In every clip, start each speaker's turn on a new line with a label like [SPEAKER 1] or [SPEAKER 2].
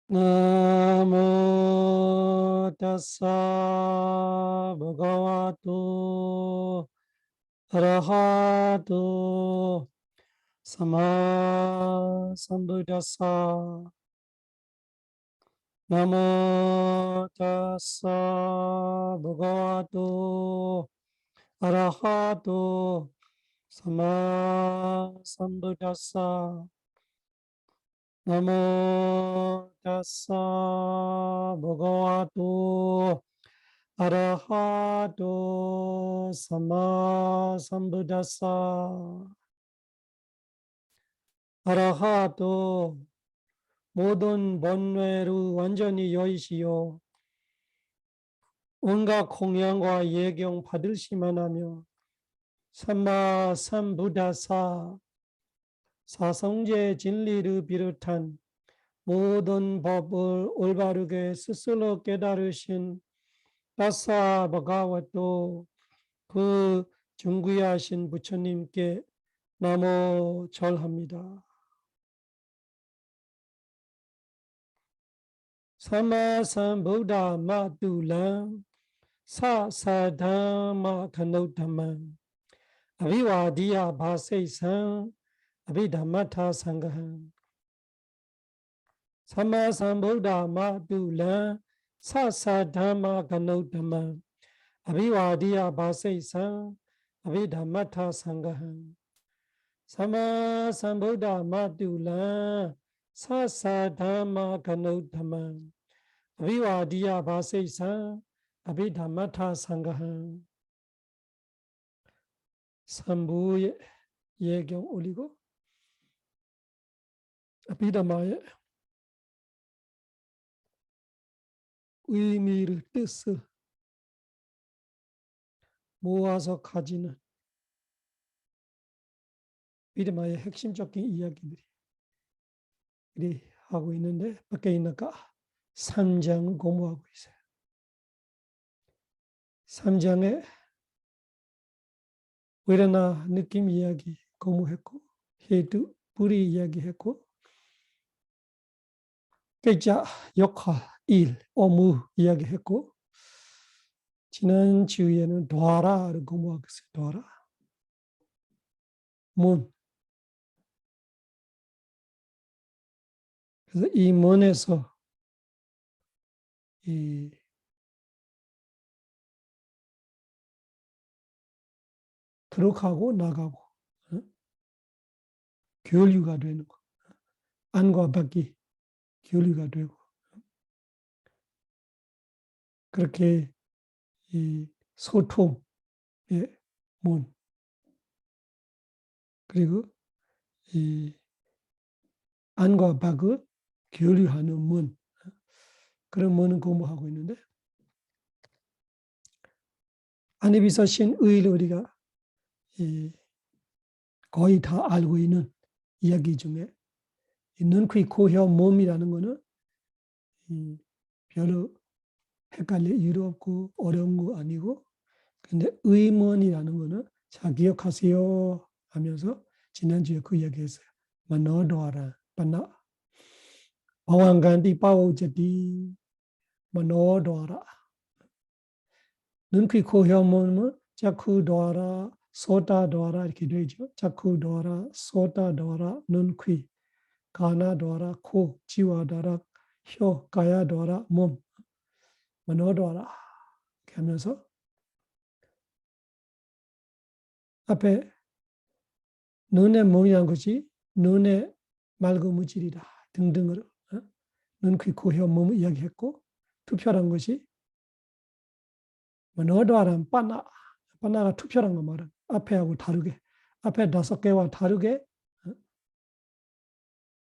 [SPEAKER 1] 나모 타사 바가와토 아라하토 사마 삼부다사 나모 타사 바가와토 아라하토 사마 삼부다사 나모 타사 바가와토 아라하토 사마 삼부다사 아라하토 모든 번뇌를 완전히 여의시오 온갖 공양과 예경 받으시만 하며 삼마 삼부다사 사성제 진리를 비롯한 모든 법을 올바르게 스스로 깨달으신 다사 바가와토 그 존귀하신 부처님께 나모 절합니다. 삼마 삼부다 마뚜람 사사담마 가노담만 아비와디야 바세이상 아비담마타 상가한 삼마 삼부다 마뚜람 사사담마 가노담만 아비와디야 바세이상 아비담마타 상가한 삼마 삼부다 마뚜람 사사담마 가노담만 아비와디야 바세이상 아비담마타 상가한 삼부의 예경 올리고 아비담마의 의미를 뜻을 모아서 가지는 아비담마의 핵심적인 이야기들이 하고 있는데 밖에 있는가 3장을 공부하고 있어요. 3장에 외래나 느낌 이야기 공부했고 해두 불이 이야기했고 계자 역할 일 업무 이야기했고 지난 주에는 도하라를 공부하고 있어요. 도하라 문 그래서 이 문에서 이 들어가고 나가고 교류가 되는 거 안과 밖이 교류가 되고 그렇게 이 소통의 문 그리고 이 안과 밖을 교류하는 문 그런 문을 공부하고 있는데 안에 비서신 의를 우리가 거의 다 알고 있는 이야기 중에 눈, 귀, 코, 혀, 몸이라는 거는 별로 헷갈릴 이유 없고 어려운 거 아니고 근데 의문이라는 거는 자 기억하세요 하면서 지난주에 그 이야기했어요. 만어도하라 만나 방황간디 빠오제디 만어도하라 눈, 귀, 코, 혀, 몸은 자쿠도하라 소타도하라 이렇게 되죠. 자쿠도하라 소타도하라 눈, 귀 가나도하라 코 지와도하라 혀 가야도하라 몸 만어도하라 이렇게 하면서 앞에 눈의 몸이란 것이 눈의 맑은 물질이다 등등으로 눈, 귀, 코, 혀, 몸을 이야기했고 투표란 것이 너도하란 빠나가 투표란 거 말은 앞에하고 다르게 앞에 5개와 다르게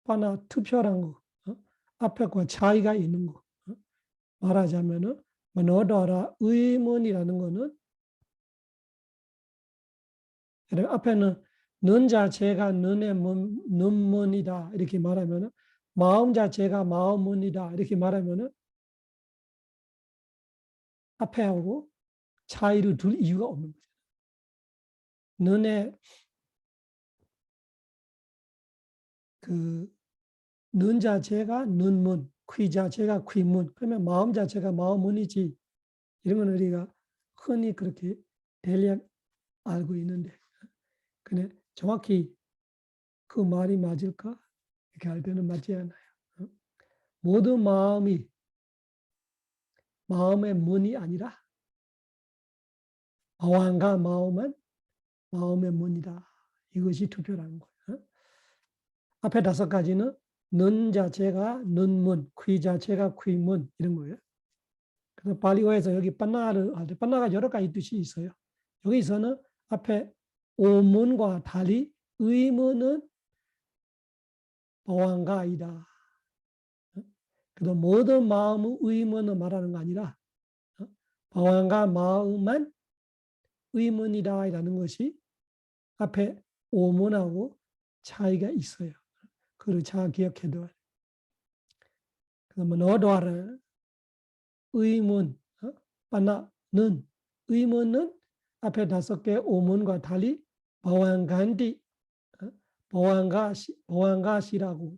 [SPEAKER 1] 빠나 투표란 거 앞에과 차이가 있는 거 말하자면은 너도하라 의문이라는 거는 앞에는 는 자체가 눈의 눈문이다 이렇게 말하면은 마음 자체가 마음문이다 이렇게 말하면은 앞에하고 차이를 둘 이유가 없는 거죠. 눈의 그 눈 자체가 눈문 귀 자체가 귀문, 그러면 마음 자체가 마음문이지. 이런 건 우리가 흔히 그렇게 대략 알고 있는데, 근데 정확히 그 말이 맞을까? 이렇게 할 때는 맞지 않아요. 모든 마음이 마음의 문이 아니라 방황과 마음은 마음의 문이다. 이것이 투표라는 거예요. 앞에 5가지는 는 자체가 는문, 귀 자체가 귀문 이런 거예요. 그래서 발리어에서 여기 빠나를 할 때 빠나가 여러 가지 뜻이 있어요. 여기서는 앞에 오문과 달리 의문은 방황가이다. 그래도 모든 마음의 의문을 말하는 거 아니라 방황가 마음만 의문이다 라는 것이 앞에 오문하고 차이가 있어요. 그걸 잘 기억해둬야 돼요. 그러면 너도하라 의문, 빠나는 의문은 앞에 5개 오문과 달리 방황간디, 방황가시라고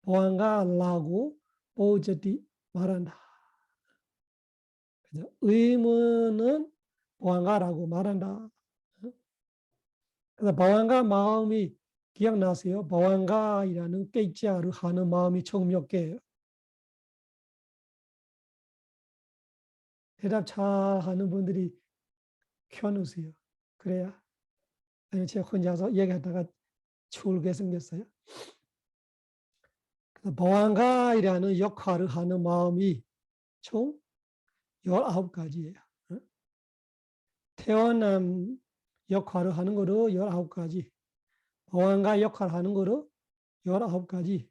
[SPEAKER 1] 방황가라고 보저디 말한다. 그래서 의문은 방황가라고 말한다. 그래서 방황가 마음이 기억나세요? 방황가이라는 깨자를 하는 마음이 총 몇 개예요? 대답 잘 하는 분들이 켜놓으세요. 그래야 아니면 제가 혼자서 얘기하다가 추울게 생겼어요. 그래서 방황가이라는 역할을 하는 마음이 총 19가지예요. 태어남 역할을 하는 거로 19가지, 방황가 역할을 하는 거로 19가지,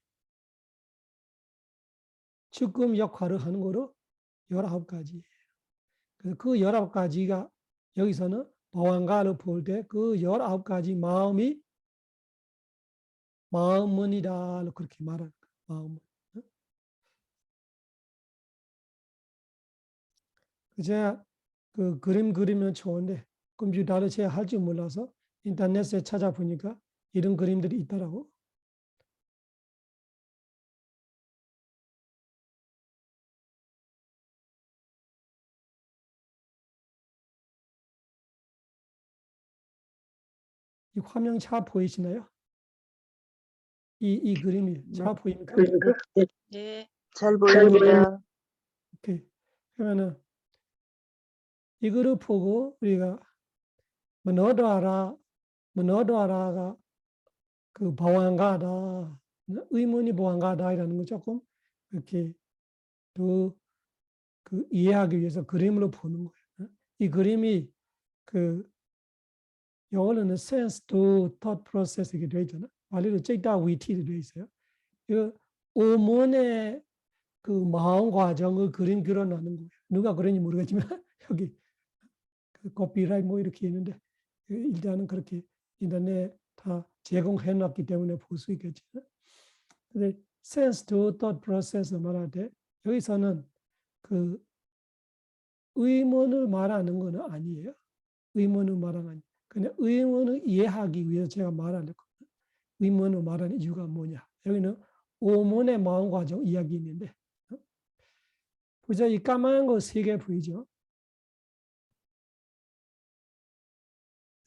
[SPEAKER 1] 죽음 역할을 하는 거로 19가지. 그 19가지가 여기서는 방황가를 볼 때 그 19가지 마음이 마음문이다 그렇게 말하는 거예요. 마음문. 제가 그 그림 그리면 좋은데 컴퓨터를 제가 할 줄 몰라서 인터넷에 찾아보니까 이런 그림들이 있더라고. 이 화면 잘 보이시나요? 이 그림이 잘 보입니까?
[SPEAKER 2] 네, 잘 보입니다.
[SPEAKER 1] 오케이. 그러면은 이거를 보고 우리가 너도 알아가 그 방황가다, 의문이 방황가다 이라는 거 조금 이렇게 더 그 이해하기 위해서 그림으로 보는 거예요. 이 그림이 그 영어로는 sense to thought process 이렇게 되어 있잖아. 발리로 잭다 위티로 되어 있어요. 이 오문의 그 마음 과정을 그림 그려놓는 거예요. 누가 그런지 모르겠지만 여기 그 코피라이트 뭐 이렇게 있는데 일단은 그렇게 인터넷 다 제공해 놨기 때문에 볼 수 있겠죠. 근데 sense to thought process 말할 때 여기서는 그 의문을 말하는 것은 아니에요. 의문을 말하는 아니. 그냥 의문을 이해하기 위해서 제가 말하는 거예요. 의문을 말하는 이유가 뭐냐. 여기는 오문의 마음 과정 이야기 있는데 보자 이 까만 거 3개 보이죠?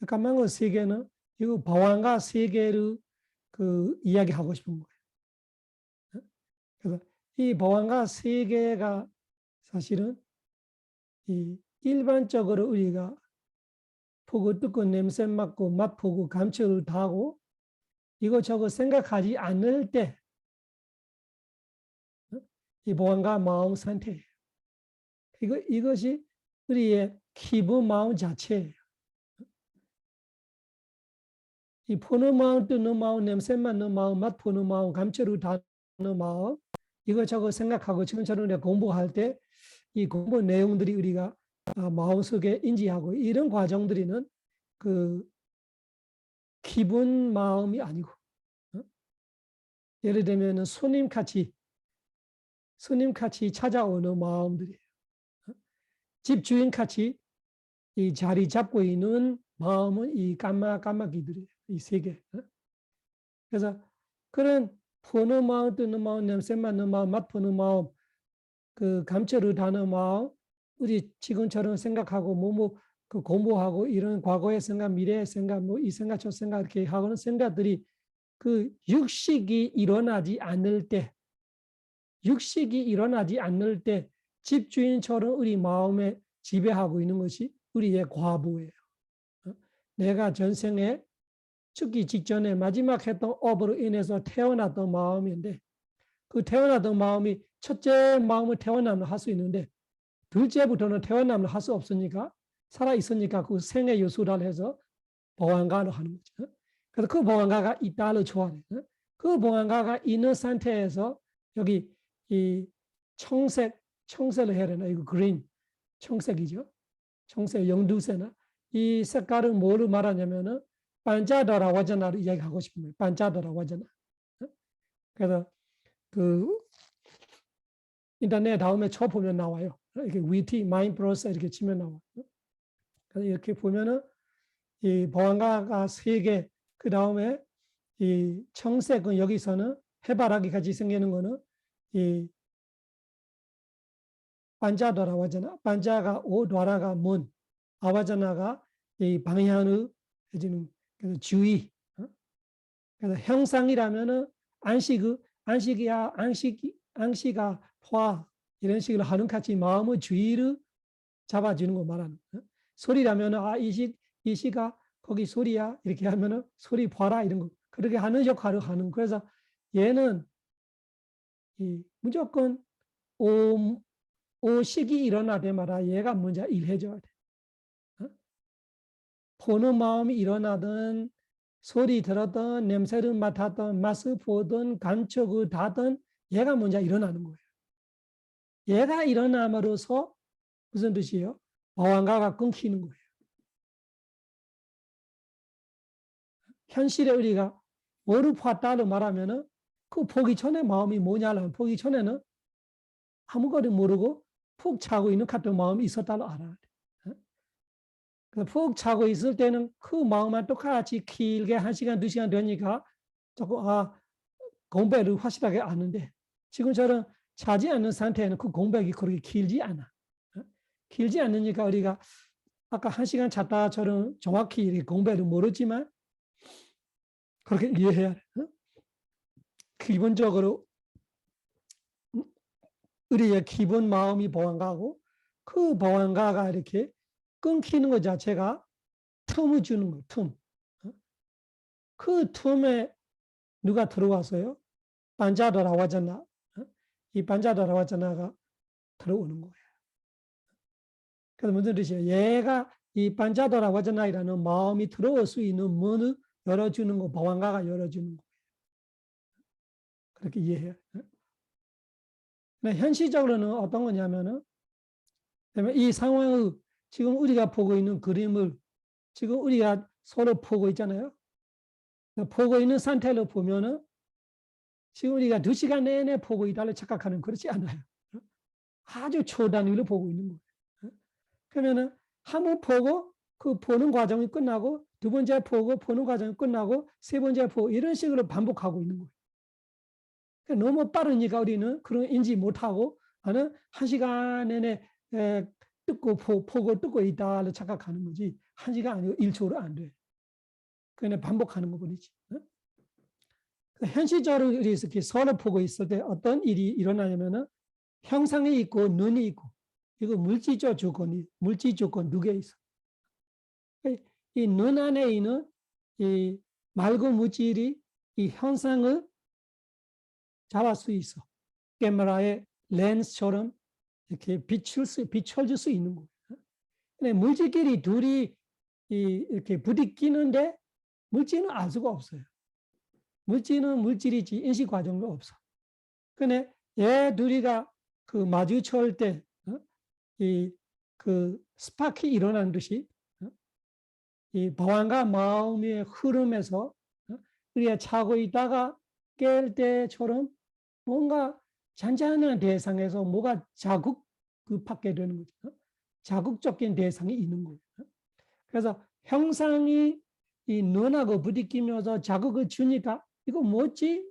[SPEAKER 1] 까만 거 3개는 이거 방황가 3개를 그 이야기하고 싶은 거예요. 그래서 이 방황가 3개가 사실은 이 일반적으로 우리가 보고 듣고 냄새 맡고 맛보고 감촉을 다 하고 이것저것 생각하지 않을 때 이 방황가 마음 상태예요. 이것이 우리의 기본 마음 자체예요. 이 보는 마음, 듣는 마음, 냄새 맡는 마음, 맛보는 마음, 감촉을 다 하는 마음 이것저것 생각하고 지금처럼 공부할 때 이 공부 내용들이 우리가 마음속에 인지하고 이런 과정들이는 그 기분 마음이 아니고 예를 들면 스님같이 찾아오는 마음들이에요. 집주인같이 이 자리 잡고 있는 마음은 이 까마귀들이에요. 이 3개. 그래서 그런 보는 마음, 듣는 마음, 냄새 맡는 마음, 맛보는 마음, 그 감철을 다는 마음, 우리 지금처럼 생각하고 그 공부하고 이런 과거의 생각, 미래의 생각, 뭐 이 생각 저 생각 이렇게 하고는 생각들이 그 육식이 일어나지 않을 때, 육식이 일어나지 않을 때 집주인처럼 우리 마음에 지배하고 있는 것이 우리의 과보예요. 내가 전생에 죽기 직전에 마지막 했던 업으로 인해서 태어났던 마음인데 그 태어났던 마음이 첫째 마음을 태어나면 할 수 있는데 둘째부터는 태어나면 할 수 없으니까 살아있으니까 그 생의 요소를 해서 보안가로 하는 거죠. 그래서 그 보안가가 있다를 좋아해요. 그 보안가가 있는 상태에서 여기 이 청색을 해야 되나? 이거 그린, 청색이죠. 청색, 영두색나 이 색깔은 뭐를 말하냐면은 반자더라 와자나를 이야기하고 싶은 거예요. 반자더라 와자나. 그래서 그 인터넷 다음에 쳐보면 나와요. 이렇게 위티, 마인 프로세스 이렇게 치면 나와요. 그래서 이렇게 보면은 이 보안가가 3개, 그 다음에 이 청색은 여기서는 해바라기 같이 생기는 거는 이 반자더라 와자나, 반자가 오도라가 문, 아와자나가 이 방향을 해주는 그래서 주의. 그래서 형상이라면은 안식이가 화 이런 식으로 하는 같이 마음의 주의를 잡아주는 거 말하는. 소리라면은 이 시가 거기 소리야 이렇게 하면은 소리 봐라 이런 거 그렇게 하는 역할을 하는. 그래서 얘는 이 무조건 오식이 일어날 때마다 얘가 먼저 일해줘야 돼. 보는 마음이 일어나든 소리 들었던 냄새를 맡았던 맛을 보던 감촉을 다던 얘가 먼저 일어나는 거예요. 얘가 일어남으로써 무슨 뜻이에요? 보안가가 끊기는 거예요. 현실에 우리가 뭐를 봤다로 말하면은 그 보기 전에 마음이 뭐냐면 보기 전에는 아무것도 모르고 푹 자고 있는 같은 마음이 있었다고 알아야 돼. 푹 자고 있을 때는 그 마음만 똑같이 길게 1시간, 2시간 되니까 조금 공백을 확실하게 아는데 지금처럼 자지 않는 상태에는 그 공백이 그렇게 길지 않아. 길지 않으니까 우리가 아까 1시간 잤다처럼 정확히 이렇게 공백을 모르지만 그렇게 이해해야 돼. 기본적으로 우리의 기본 마음이 보안가고 그 보안가가 이렇게 끊기는 것 자체가 틈을 주는 거예요. 틈. 그 틈에 누가 들어와서요? 반자더라 와자나. 이 반자더라 와자나가 들어오는 거예요. 그래서 무슨 뜻이에요? 얘가 이 반자더라 와자나이라는 마음이 들어올 수 있는 문을 열어주는 거, 보안가가 열어주는 거예요. 그렇게 이해해요. 현실적으로는 어떤 거냐면은 이 상황을 지금 우리가 보고 있는 그림을 지금 우리가 서로 보고 있잖아요. 보고 있는 상태로 보면은 지금 우리가 2시간 내내 보고 있다고 착각하는 그렇지 않아요. 아주 초단위로 보고 있는 거예요. 그러면은 한 번 보고 그 보는 과정이 끝나고 두 번째 보고 보는 과정이 끝나고 세 번째 보고 이런 식으로 반복하고 있는 거예요. 너무 빠르니까 우리는 그런 인지 못하고 나는 1시간 내내 보고 뜯고 있다를 착각하는 거지 1시간 아니고 1초로 안 돼. 그냥 반복하는 거뿐이지. 현실적으로 이렇게 서로 보고 있을 때 어떤 일이 일어나냐면은 형상이 있고 눈이 있고 이거 물질적 조건 2개 있어. 이 눈 안에 있는 이 맑은 물질이 이 형상을 잡을 수 있어. 카메라의 렌즈처럼 이렇게 비춰줄 수 있는 거예요. 근데 물질끼리 둘이 이렇게 부딪히는데 물질은 알 수가 없어요. 물질은 물질이지 인식 과정도 없어. 근데 얘 둘이가 그 마주칠 때 그 스파크가 일어나는 듯이 이 보안과 마음의 흐름에서 우리가 자고 있다가 깰 때처럼 뭔가 잔잔한 대상에서 뭐가 자극받게 되는 거죠. 자극적인 대상이 있는 거예요. 그래서 형상이 이 눈하고 부딪히면서 자극을 주니까 이거 뭐지?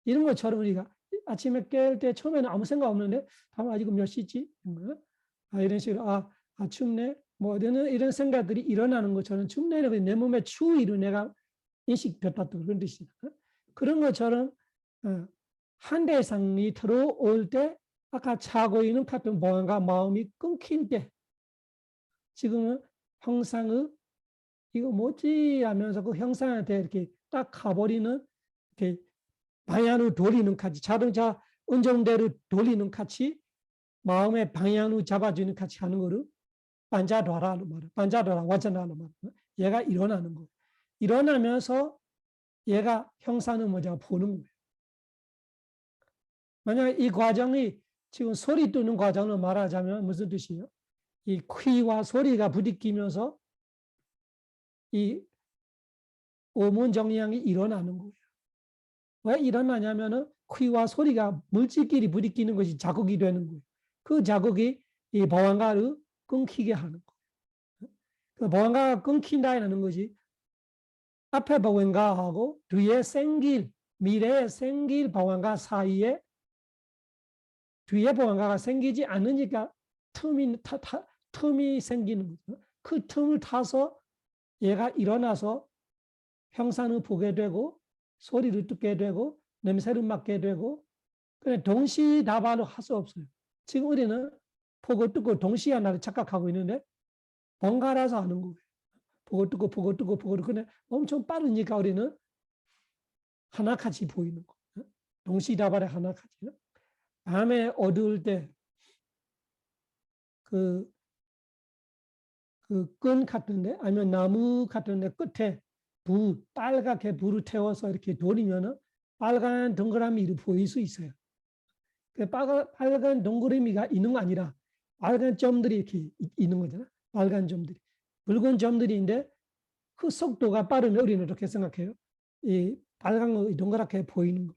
[SPEAKER 1] 이런 것처럼 우리가 아침에 깰 때 처음에는 아무 생각 없는데 다음 아직 몇 시지? 이런 식으로 춥네. 뭐 이런 생각들이 일어나는 것처럼 춥네는 내 몸의 추위로 내가 인식됐다 또 그런 뜻이야. 그런 것처럼 한 대상이 들어올 때 아까 자고 있는 같은 보안과 마음이 끊길 때 지금은 형상의 이거 뭐지 하면서 그 형상한테 이렇게 딱 가버리는 이렇게 방향으로 돌리는 같이 자동차 운전대로 돌리는 같이 마음의 방향으로 잡아주는 같이 하는 거를 반자도라는 말이야. 반자도라 와자나는 말이야. 얘가 일어나는 거. 일어나면서 얘가 형상을 먼저 보는 거예요. 만약 이 과정이 지금 소리 듣는 과정을 말하자면 무슨 뜻이에요? 이 귀와 소리가 부딪히면서 이 오문 정량이 일어나는 거예요. 왜 일어나냐면은 귀와 소리가 물질끼리 부딪히는 것이 자극이 되는 거예요. 그 자극이 이 보안가를 끊기게 하는 거예요. 그 보안가가 끊긴다는 것이 앞에 보안가하고 뒤에 생길 미래에 생길 보안가 사이에 뒤에 보안가가 생기지 않으니까 틈이 생기는 거죠. 그 틈을 타서 얘가 일어나서 형상을 보게 되고 소리를 듣게 되고 냄새를 맡게 되고 그냥 동시다발로 할 수 없어요. 지금 우리는 보고 듣고 동시에 하나를 착각하고 있는데 번갈아서 하는 거예요. 보고 듣고 보고 듣고 보고 듣고 근데 엄청 빠르니까 우리는 하나같이 보이는 거예요. 동시다발에 하나같이. 밤에 어두울 때 그 끈 같은데 아니면 나무 같은데 끝에 빨갛게 불을 태워서 이렇게 돌리면은 빨간 동그라미를 보일 수 있어요. 그 빨간 동그라미가 있는 거 아니라 빨간 점들이 이렇게 있는 거잖아. 빨간 점들이. 붉은 점들인데 그 속도가 빠르면 우리는 이렇게 생각해요. 이 빨간 거 동그랗게 보이는 거.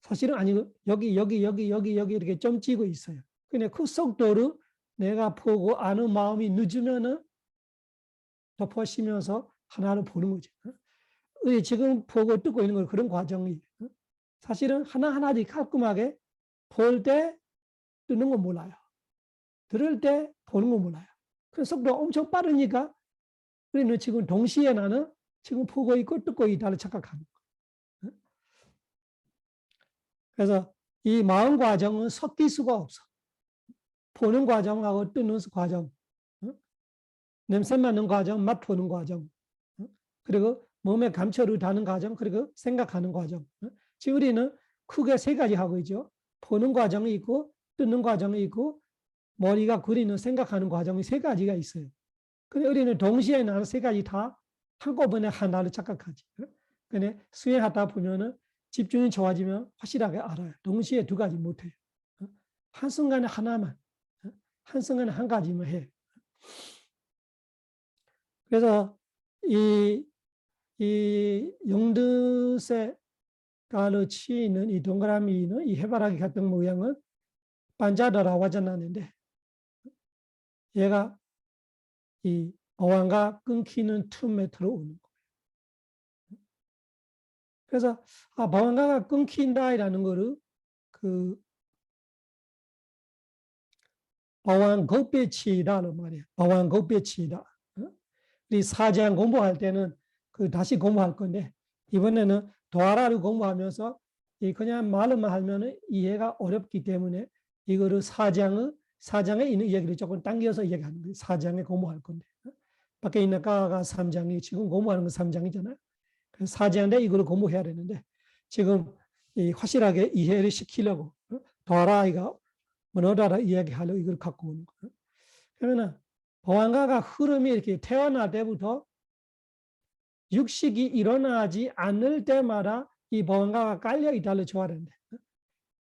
[SPEAKER 1] 사실은 아니고 여기 이렇게 점 찍고 있어요. 근데 그 속도를 내가 보고 아는 마음이 늦으면은 덮어씌면서 하나를 보는 거죠. 지금 보고 듣고 있는 건 그런 과정이에요. 사실은 하나하나씩 깔끔하게 볼 때 듣는 건 몰라요. 들을 때 보는 건 몰라요. 그 속도가 엄청 빠르니까 우리는 지금 동시에 나는 지금 보고 있고 듣고 있다를 착각하는 거예요. 그래서 이 마음 과정은 섞일 수가 없어. 보는 과정하고 듣는 과정, 냄새 맡는 과정, 맛 보는 과정, 그리고 몸의 감촉을 다는 과정, 그리고 생각하는 과정. 지금 우리는 크게 세 가지 하고 있죠. 보는 과정이 있고, 듣는 과정이 있고, 머리가 그리는 생각하는 과정이 세 가지가 있어요. 근데 우리는 동시에 나는 세 가지 다 한꺼번에 하나를 착각하지. 근데 수행하다 보면은 집중이 좋아지면 확실하게 알아요. 동시에 두 가지 못해요. 한순간에 하나만, 한순간에 한 가지만 해. 그래서 이 용두세 가르치는 이 동그라미는 이 해바라기 같은 모양은 반자더라 와자나는데 얘가 이 어왕과 끊기는 틈에 들어오는 거예요. 그래서 어왕가가 끊긴다라는 거를 그 어왕급배치다는 말이에요. 어왕급배치다. 우리 사제한 공부할 때는 그 다시 공부할 건데 이번에는 도하라를 공부하면서 그냥 말로만 하면 이해가 어렵기 때문에 이거를 사장에 있는 이야기를 조금 당겨서 얘기하는 거예요. 4장에 공부할 건데 밖에 있는 가가 3장이 지금 공부하는 건 3장이잖아요. 그래서 4장인데 이걸 공부해야 되는데 지금 확실하게 이해를 시키려고 도하라이가 뭐라라 이야기하려고 이걸 갖고 오는 거예요. 그러면은 보안가가 흐름이 이렇게 태어날 때부터 육식이 일어나지 않을 때마다 이 보안가가 깔려 있다를 좋아하는데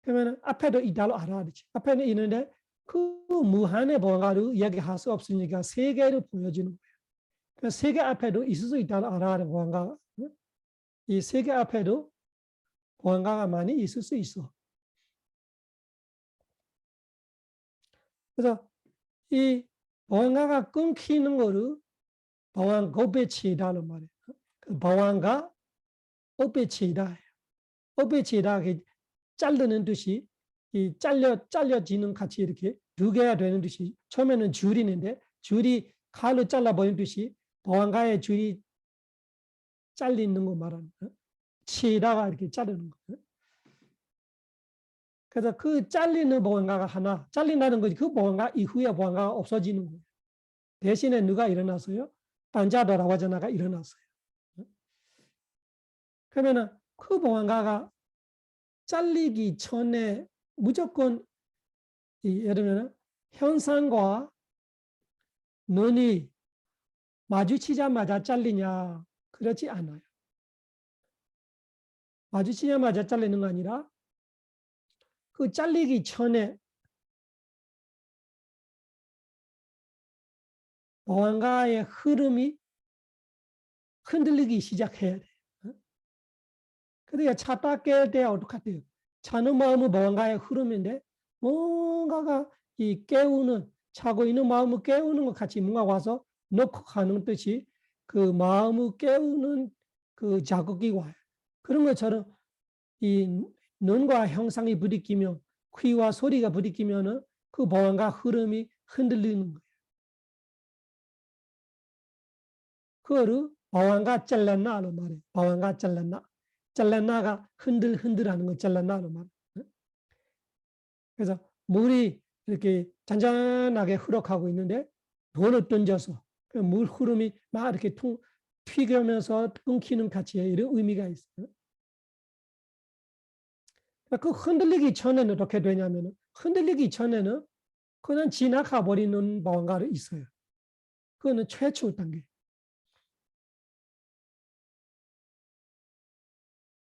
[SPEAKER 1] 그러면 앞에도 있다를 알아야 되지. 앞에는 있는데 그 무한의 보안가를 이야기할 수 없으니까 세 개를 보여주는 거예요. 그러니까 세 개 앞에도 있을 수 있다를 알아야 돼 보안가가. 이 세 개 앞에도 보안가가 많이 있을 수 있어. 그래서 이 보안가가 끊기는 거를 보안 고배치다는 말이에요. 그 보안가 고배치다. 엎배치다 자르는 듯이 이 잘려지는 같이 이렇게 두 개가 되는 듯이 처음에는 줄이 있는데 줄이 칼로 잘라버린 듯이 보안가의 줄이 잘리는 거 말하는 거예요. 치다가 이렇게 자르는 거예요. 그래서 그 잘리는 보안가가 하나, 잘린다는 거지. 그 보안가 이후에 보안가가 없어지는 거예요. 대신에 누가 일어났어요? 반자도라와자나가 일어났어요. 그러면은 그 보안가가 잘리기 전에 무조건 예를 들면 현상과 눈이 마주치자마자 잘리냐? 그렇지 않아요. 마주치자마자 잘리는 거 아니라 그 잘리기 전에 보안가의 흐름이 흔들리기 시작해야 돼요. 그러니까 찾다 깰 때 어떡하대요? 자는 마음은 보안가의 흐름인데 뭔가가 이 깨우는 자고 있는 마음을 깨우는 것 같이 뭔가 와서 놓고 가는 듯이 그 마음을 깨우는 그 자극이 와요. 그런 것처럼 이 눈과 형상이 부딪히면 귀와 소리가 부딪히면은 그 보안가 흐름이 흔들리는 거예요. 그거를 보안가 잘랐나로 말해요. 보안가 잘랐나. 잘랐나가 흔들흔들하는 거 잘랐나로 말해요. 그래서 물이 이렇게 잔잔하게 흐르고 있는데 돌을 던져서 그 물 흐름이 막 이렇게 튀겨면서 끊기는 같이 이런 의미가 있어요. 그 흔들리기 전에는 어떻게 되냐면 흔들리기 전에는 그냥 지나가 버리는 보안가가 있어요. 그거는 최초 단계.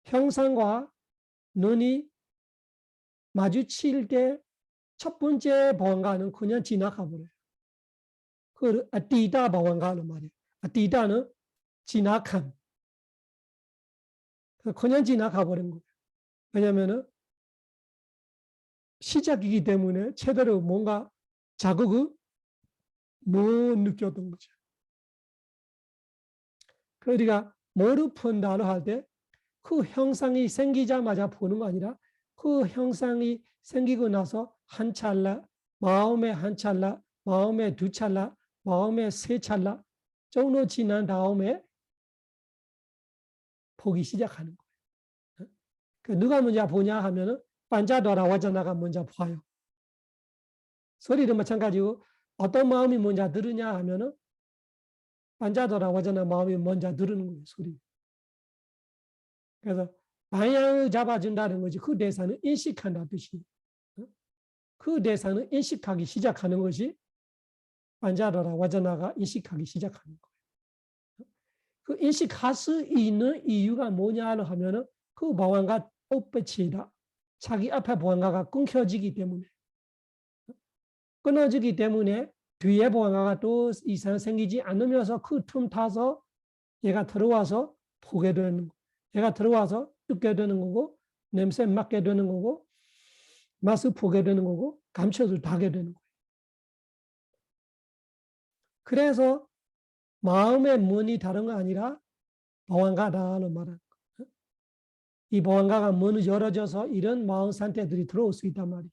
[SPEAKER 1] 형상과 눈이 마주칠 때 첫 번째 보안가는 그냥 지나가 버려요. 그걸 아띠다 보안가로 말해요. 아띠다는 지나간. 그냥 지나가 버린 거예요. 왜냐하면 시작이기 때문에 제대로 뭔가 자극을 못 느꼈던 거죠. 그러니까 뭐를 푼다로 할 때 그 형상이 생기자마자 보는 거 아니라 그 형상이 생기고 나서 한 찰나, 마음의 한 찰나, 마음의 두 찰나, 마음의 세 찰나 정도 지난 다음에 보기 시작하는 거예요. 누가 먼저 보냐 하면은 반자도라와자나가 먼저 봐요. 소리도 마찬가지고 어떤 마음이 먼저 들으냐 하면은 반자도라와자나 마음이 먼저 들으는 거예요. 소리. 그래서 방향을 잡아준다는 거지. 그 대상을 인식한다는 뜻이. 그 대상을 인식하기 시작하는 것이 반자도라와자나가 인식하기 시작하는 거예요. 그 인식할 수 있는 이유가 뭐냐 하면은 그 보안가 엇배치다. 자기 앞에 보안가가 끊겨지기 때문에. 끊어지기 때문에 뒤에 보안가가 또 이상 생기지 않으면서 그 틈 타서 얘가 들어와서 보게 되는 거. 얘가 들어와서 듣게 되는 거고 냄새 맡게 되는 거고 맛을 보게 되는 거고 감춰서 하게 되는 거예요. 그래서 마음의 문이 다른 거 아니라 보안가다는 말하는 거예요. 이 보안가가 문을 열어줘서 이런 마음 상태들이 들어올 수 있단 말이에요.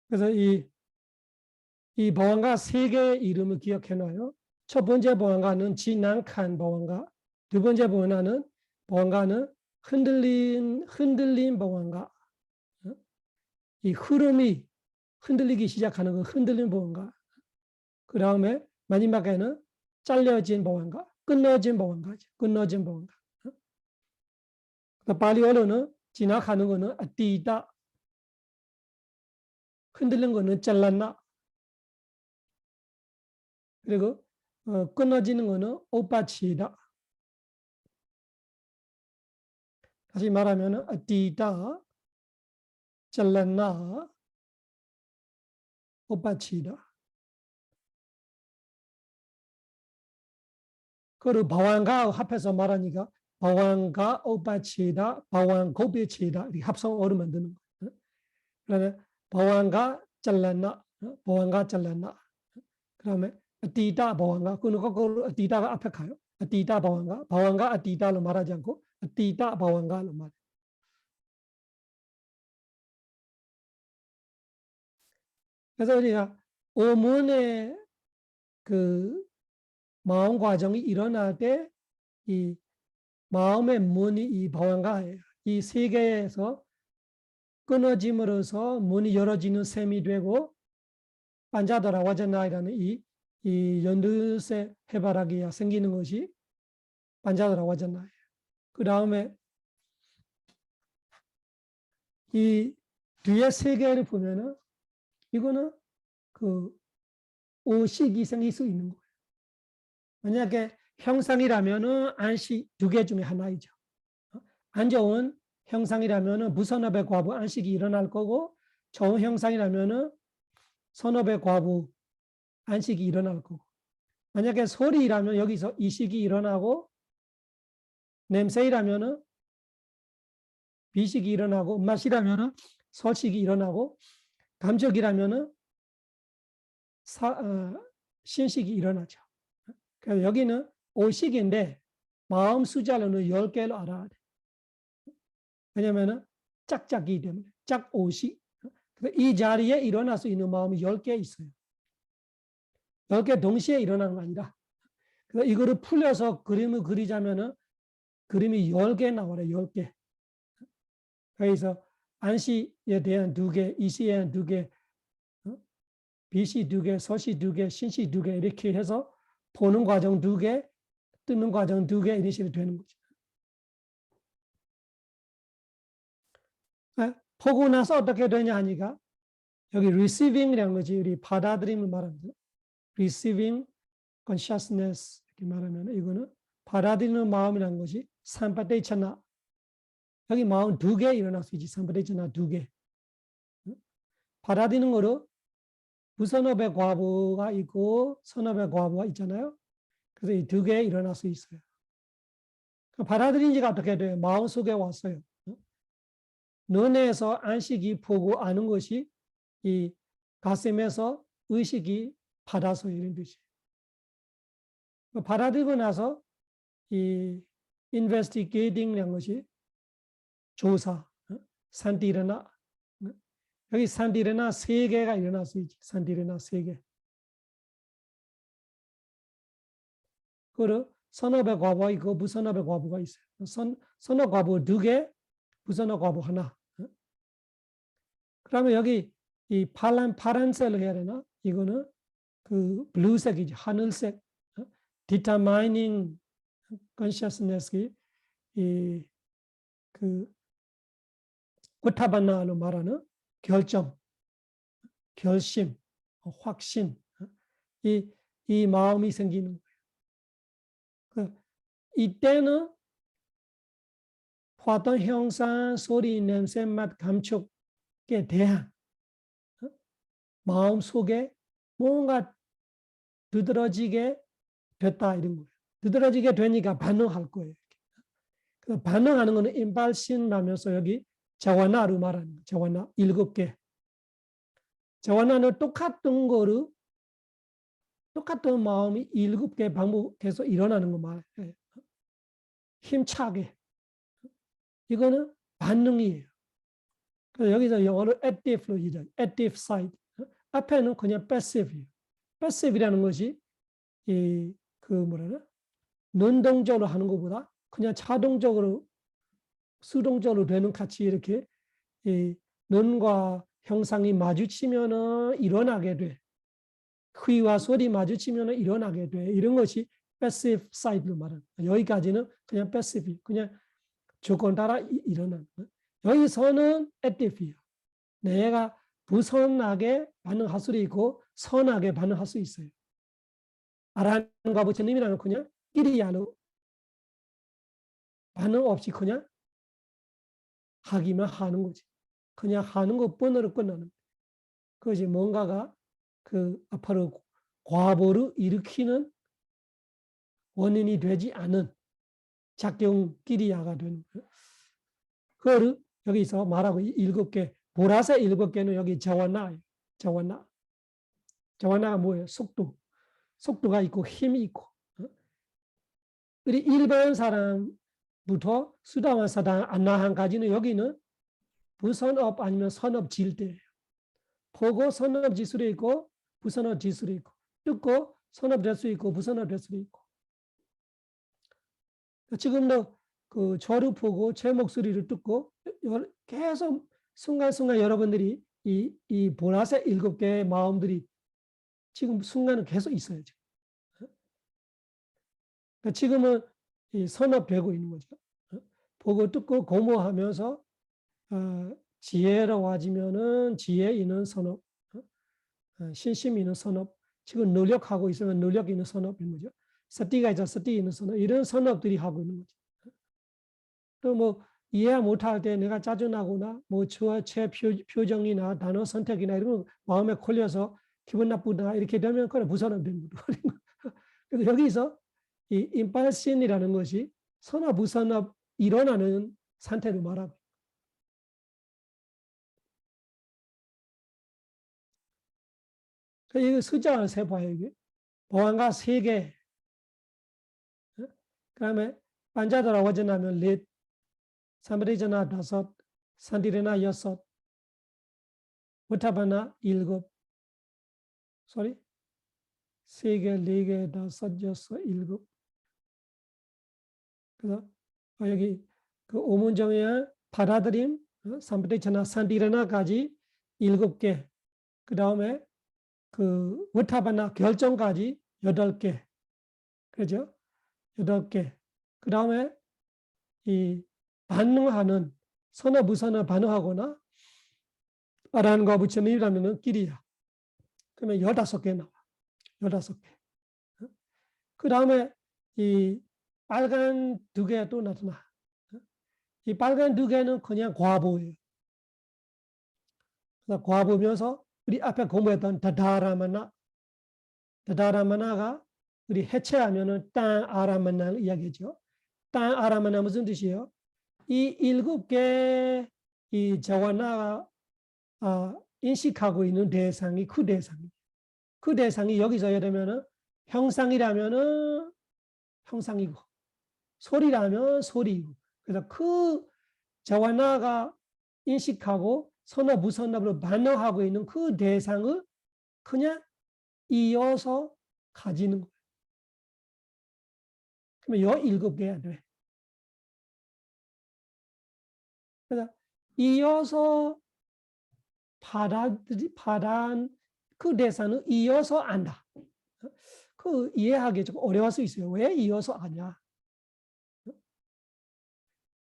[SPEAKER 1] 그래서 이 보안가 세 개의 이름을 기억해놔요. 첫 번째 보안가는 진난칸 보안가, 두 번째 보안가는 흔들린 보안가. 이 흐름이 흔들리기 시작하는 거 흔들린 보안가. 그 다음에 마지막에는 잘려진 보안가, 끊어진 보안가죠. 끊어진 보안가. 발리어로는 지나가는 거는 아띠다, 흔들린 거는 잘랐나. 그리고 끊어지는 거는 오빠치다. 다시 말하면 아띠다, 잘랐나, 오빠치다. 그걸 보안가하고 합해서 말하니까 바완가 오빠치다, 바완 고비치다 이렇게 합성어로 만드는 거예요. 그다음에 바완가 잘라나, 바완가 잘라나. 그다음에 아티다 바완가, 그는 거꾸로 아티다가 앞에 가요. 아티다 바완가, 바완가 아티다로 말하지 않고 아티다 바완가로 말해요. 그래서 우리가 오문의 그 마음 과정이 일어날 때 이 마음의 문이 이 바완가예요. 이 세계에서 끊어짐으로써 문이 열어지는 셈이 되고 반자더라 와자나이라는 이 연두색 해바라기가 생기는 것이 반자더라 와자나이예요. 그 다음에 이 뒤에 세계를 보면은 이거는 그 오식이 생길 수 있는 거예요. 만약에 형상이라면은 안식 두 개 중에 하나이죠. 안 좋은 형상이라면은 무선업의 과부 안식이 일어날 거고, 좋은 형상이라면은 선업의 과부 안식이 일어날 거고. 만약에 소리라면 여기서 이식이 일어나고, 냄새이라면은 비식이 일어나고, 맛이라면은 설식이 일어나고, 감정이라면은 신식이 일어나죠. 그래서 여기는 오식인데 마음 숫자로는 10개로 알아야 돼. 왜냐면은 짝짝이기 때문에 짝오식. 이 자리에 일어날 수 있는 마음이 10개 있어요. 10개 동시에 일어나는 거 아니라. 그래서 이거를 풀려서 그림을 그리자면은 그림이 10개 나와요. 10개. 그래서 안시에 대한 2개, 이시에 대한 2개, 비시 2개, 서시 2개, 신시 2개 이렇게 해서 보는 과정 2개, 뜨는 과정 2개 이런 식으로 되는 거죠. 보고 나서 어떻게 되냐 하니까 여기 receiving이라는 거지. 우리 받아들임을 말합니다. receiving consciousness 이렇게 말하면 이거는 받아들이는 마음이라는 것이 삼파테이차나. 여기 마음 2개 일어날 수 있지. 삼파테이차나 2개. 받아들이는 거로 부선업의 과부가 있고 선업의 과부가 있잖아요. 그래서 이 2개 일어날 수 있어요. 받아들인 지가 어떻게 돼요? 마음속에 왔어요. 눈에서 안식이 보고 아는 것이 이 가슴에서 의식이 받아서 이런 뜻이에요. 받아들이고 나서 이 investigating이라는 것이 조사, 산티르나. 여기 산티르나 3개가 일어날 수 있지. 산티르나 3개. 그리고 선업의 과부가 있고 무선업의 과부가 있어요. 선업 과부 2개, 무선업 과부 하나. 그러면 여기 이 파란색을 해야 되나? 이거는 그 블루색이지. 하늘색. determining consciousness이 그 우타바나로 말하는 결정, 결심, 확신. 이 마음이 생기는 거예요. 이때는 화던 형상, 소리, 냄새, 맛, 감촉에 대한 마음 속에 뭔가 두드러지게 됐다 이런 거예요. 두드러지게 되니까 반응할 거예요. 그 반응하는 거는 임발신 하면서 여기 자와나로 말하는 거예요. 자와나 7개. 자와나는 똑같은 거를 똑같은 마음이 7개 반복해서 일어나는 거 말해요. 힘차게. 이거는 반응이에요. 그래서 여기서 영어로 active로 이제 active side. 앞에는 그냥 passive예요. passive이라는 것이 능동적으로 하는 것보다 그냥 자동적으로 수동적으로 되는 같이 이렇게 눈과 형상이 마주치면은 일어나게 돼. 귀와 소리 마주치면은 일어나게 돼. 이런 것이 passive side로 말하는. 여기까지는 그냥 passive, 그냥 조건 따라 일어나는. 여기서는 active예요. 내가 부선하게 반응할 수도 있고 선하게 반응할 수 있어요. 아란과 부처님이라는 그냥 끼리야로 반응 없이 그냥 하기만 하는 거지. 그냥 하는 것뿐으로 끝나는. 그것이 뭔가가 그 앞으로 과보를 일으키는 원인이 되지 않은 작용 끼리야가 되는 거예요. 그거를 여기서 말하고 7개, 보라색 7개는 여기 자와나예요. 자와나. 자와나가 뭐예요? 속도가 있고 힘이 있고. 우리 일반 사람부터 수다원 사단 안나한까지는 여기는 부선업 아니면 선업 질대예요. 보고 선업 지수도 있고 부선업 지수도 있고, 듣고 선업 될 수 있고 부선업 될 수도 있고. 지금도 그 저를 보고 제 목소리를 듣고 계속 순간순간 여러분들이 이 보라색 7개의 마음들이 지금 순간은 계속 있어요. 그러니까 지금은 이 선업되고 있는 거죠. 보고 듣고 고모하면서 지혜로워지면은 지혜 있는 선업, 신심 있는 선업, 지금 노력하고 있으면 노력 있는 선업인 거죠. 서티가 있자 서티 있는 선업, 이런 선업들이 하고 있는 거죠. 또 뭐 이해 못할 때 내가 짜증나거나 뭐 제 표정이나 단어 선택이나 이런 거 마음에 걸려서 기분 나쁘다 이렇게 되면 그건 부선업된 거죠. 그래서 여기서 이 임팔신이라는 것이 선업, 부선업 일어나는 상태를 말하고. 이 숫자를 세봐요. 이게 보안가 3개, 그다음에 반자도라 와전하면 4, 삼리자나 5, 산디레나 6, 우타바나 7, 3개, 4개, 5, 6, 7. 그래서 여기 그 오문정의 받아들임, 삼리자나 산디레나까지 7개, 그 다음에 그 우타바나 결정까지 8개, 그죠? 8개. 그 다음에 이 반응하는 선어 부선어 반응하거나 아란과 부처님이라면 끼리야. 그러면 15개 나와. 15개. 그 다음에 이 빨간 2개 또 나타나. 이 빨간 2개는 그냥 과보예요. 그래서 과보면서 우리 앞에 공부했던 다다라마나가 우리 해체하면은 땅 아라마나를 이야기죠. 땅 아라마나 무슨 뜻이에요? 이 7개 이 자와나가 인식하고 있는 대상이 그 대상이. 그 대상이 여기서 예를 들면은 형상이라면은 형상이고 소리라면 소리이고. 그래서 그 자와나가 인식하고 선업 무선업으로 반응하고 있는 그 대상을 그냥 이어서 가지는 거예요. 그러면 요 7개야 돼. 그래서 이어서 받아들인 그 대상은 이어서 안다. 그 이해하기 좀 어려울 수 있어요. 왜 이어서 아냐?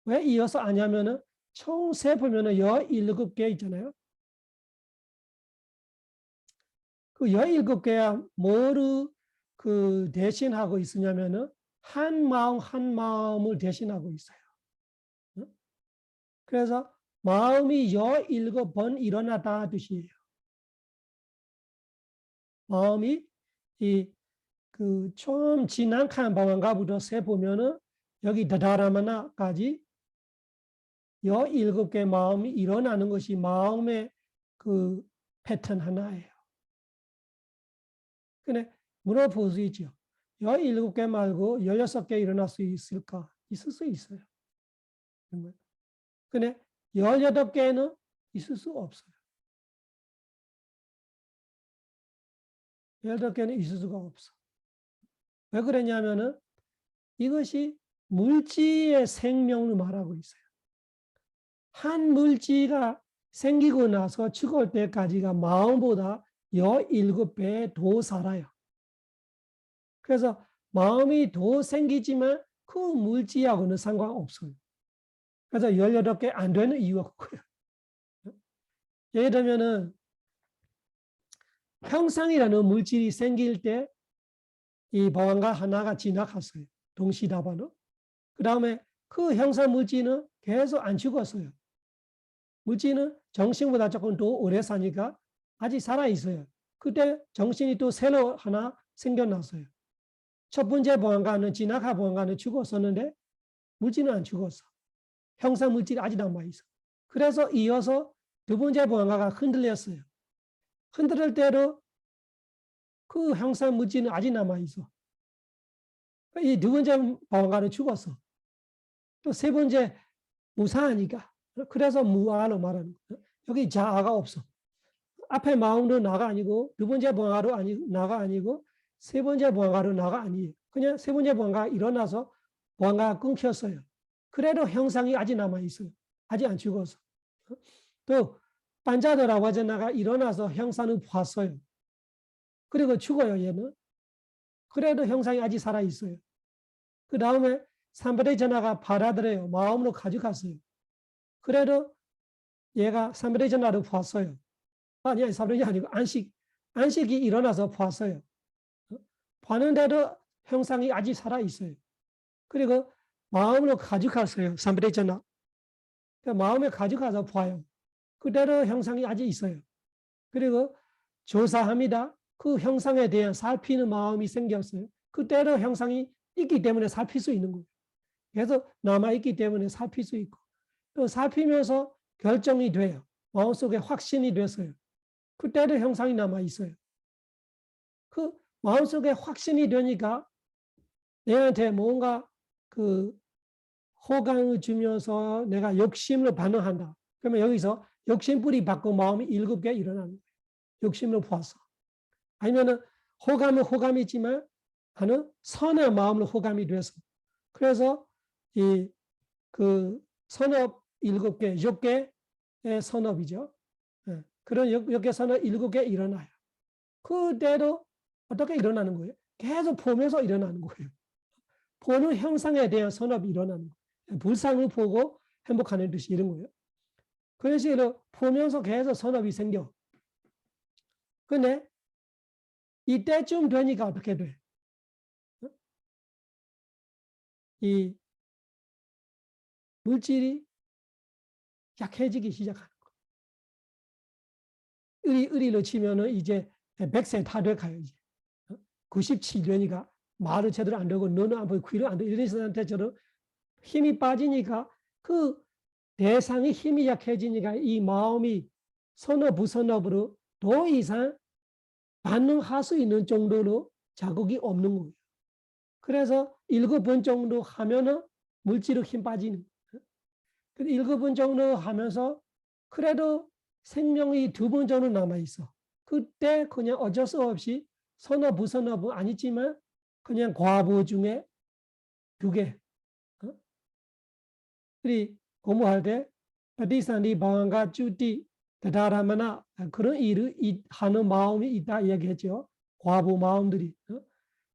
[SPEAKER 1] 왜 이어서 아냐면은 총 세보면은 17개 있잖아요. 그 17개야 뭐를 그 대신하고 있으냐면은 한 마음을 대신하고 있어요. 그래서 마음이 17번 일어나다 뜻이에요. 마음이 그 처음 진앙칸 방황가부터 세보면은 여기 다다라마나까지 17개 마음이 일어나는 것이 마음의 그 패턴 하나예요. 근데 물어볼 수 있죠. 17개 말고 16개 일어날 수 있을까? 있을 수 있어요. 근데 18개는 있을 수 없어요. 18개는 있을 수가 없어. 왜 그러냐면은 이것이 물질의 생명을 말하고 있어요. 한 물질가 생기고 나서 죽을 때까지가 마음보다 17배 더 살아요. 그래서 마음이 더 생기지만 그 물질하고는 상관없어요. 그래서 18개 안 되는 이유가 그거예요. 예를 들면은 형상이라는 물질이 생길 때 이 방황가 하나가 지나갔어요. 동시다반으로. 그 다음에 그 형상 물질은 계속 안 죽었어요. 물질은 정신보다 조금 더 오래 사니까 아직 살아있어요. 그때 정신이 또 새로 하나 생겨났어요. 첫 번째 방황가는 지나가 방황가는 죽었었는데 물질은 안 죽었어. 형상 물질이 아직 남아있어. 그래서 이어서 두 번째 보안가가 흔들렸어요. 흔들릴 때로 그 형상 물질은 아직 남아있어. 이 두 번째 보안가는 죽었어. 또 세 번째 무사하니까. 그래서 무아로 말하는 거예요. 여기 자아가 없어. 앞에 마음도 나가 아니고 두 번째 보안가로 나가 아니고 세 번째 보안가로 나가 아니에요. 그냥 세 번째 보안가가 일어나서 보안가가 끊겼어요. 그래도 형상이 아직 남아있어요. 아직 안 죽었어. 또 반자도라와자나가 일어나서 형상을 봤어요. 그리고 죽어요, 얘는. 그래도 형상이 아직 살아있어요. 그 다음에 삼바대전화가 받아들여요. 마음으로 가져갔어요. 그래도 얘가 삼바대전화를 봤어요. 아니, 삼바대전화 아니고 안식이 일어나서 봤어요. 봤는데도 형상이 아직 살아있어요. 그리고 마음으로 가져갔어요. 삼바대전화. 마음에 가져가서 봐요. 그대로 형상이 아직 있어요. 그리고 조사합니다. 그 형상에 대한 살피는 마음이 생겼어요. 그대로 형상이 있기 때문에 살필 수 있는 거예요. 그래서 남아있기 때문에 살필 수 있고 또 살피면서 결정이 돼요. 마음속에 확신이 됐어요. 그때도 형상이 남아있어요. 그 마음속에 확신이 되니까 내한테 뭔가 그 호감을 주면서 내가 욕심으로 반응한다. 그러면 여기서 욕심뿌리 받고 마음이 7개 일어나는 거예요. 욕심으로 보았어. 아니면은 호감은 호감이지만 하는 선한 마음으로 호감이 돼서 그래서 이 그 선업 7개, 6개의 선업이죠. 그런 6개 선업 7개 일어나요. 그대로 어떻게 일어나는 거예요? 계속 보면서 일어나는 거예요. 보는 형상에 대한 선업이 일어나는 거예요. 불상을 보고 행복하는 듯이 이런 거예요. 그런 식으로 보면서 계속 선업이 생겨. 근데 이때쯤 되니까 어떻게 돼? 이 물질이 약해지기 시작하는 거예요. 의리로 치면은 이제 100세 다 돼가요. 이제 97년이가 말을 제대로 안 되고 너는 안 보이고 귀를 안 되고 이런 사람한테처럼 힘이 빠지니까 그 대상이 힘이 약해지니까 이 마음이 선업 부선업으로 더 이상 반응할 수 있는 정도로 자극이 없는 거예요. 그래서 7번 정도 하면은 물질로 힘 빠지는 거예요. 7번 정도 하면서 그래도 생명이 2번 정도 남아있어. 그때 그냥 어쩔 수 없이 선업 부선업은 아니지만 그냥 과부 중에 2개. 우리 공부할 때ปฏิสันธิ 방황과 주디 다다라마나 그런 일을 하는 마음이 있다 얘기했죠. 과부 마음들이.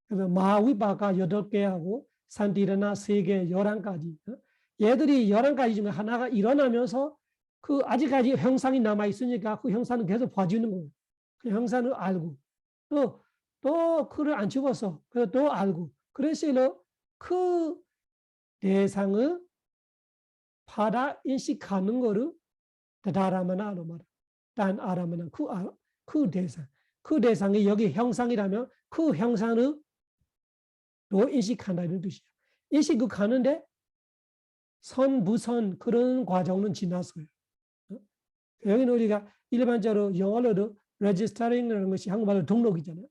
[SPEAKER 1] 그래서 마위바가 8개하고 산티르나 3개, 11가지. 얘들이 11가지 중에 하나가 일어나면서 그 아직까지 형상이 남아있으니까 그 형상은 계속 봐주는 거예요. 그 형상을 알고. 또 그를 안 죽었어. 그래서 또 알고. 그래서 그 대상을 받아 인식하는 거를 다다라마나로 말해. 단 아라마나 그 대상. 그 대상이 여기 형상이라면 그 형상을 또 인식한다는 뜻이에요. 인식을 가는데 선, 부선 그런 과정은 지났어요. 여기는 우리가 일반적으로 영어로도 레지스터링이라는 것이 한국말로 등록이잖아요.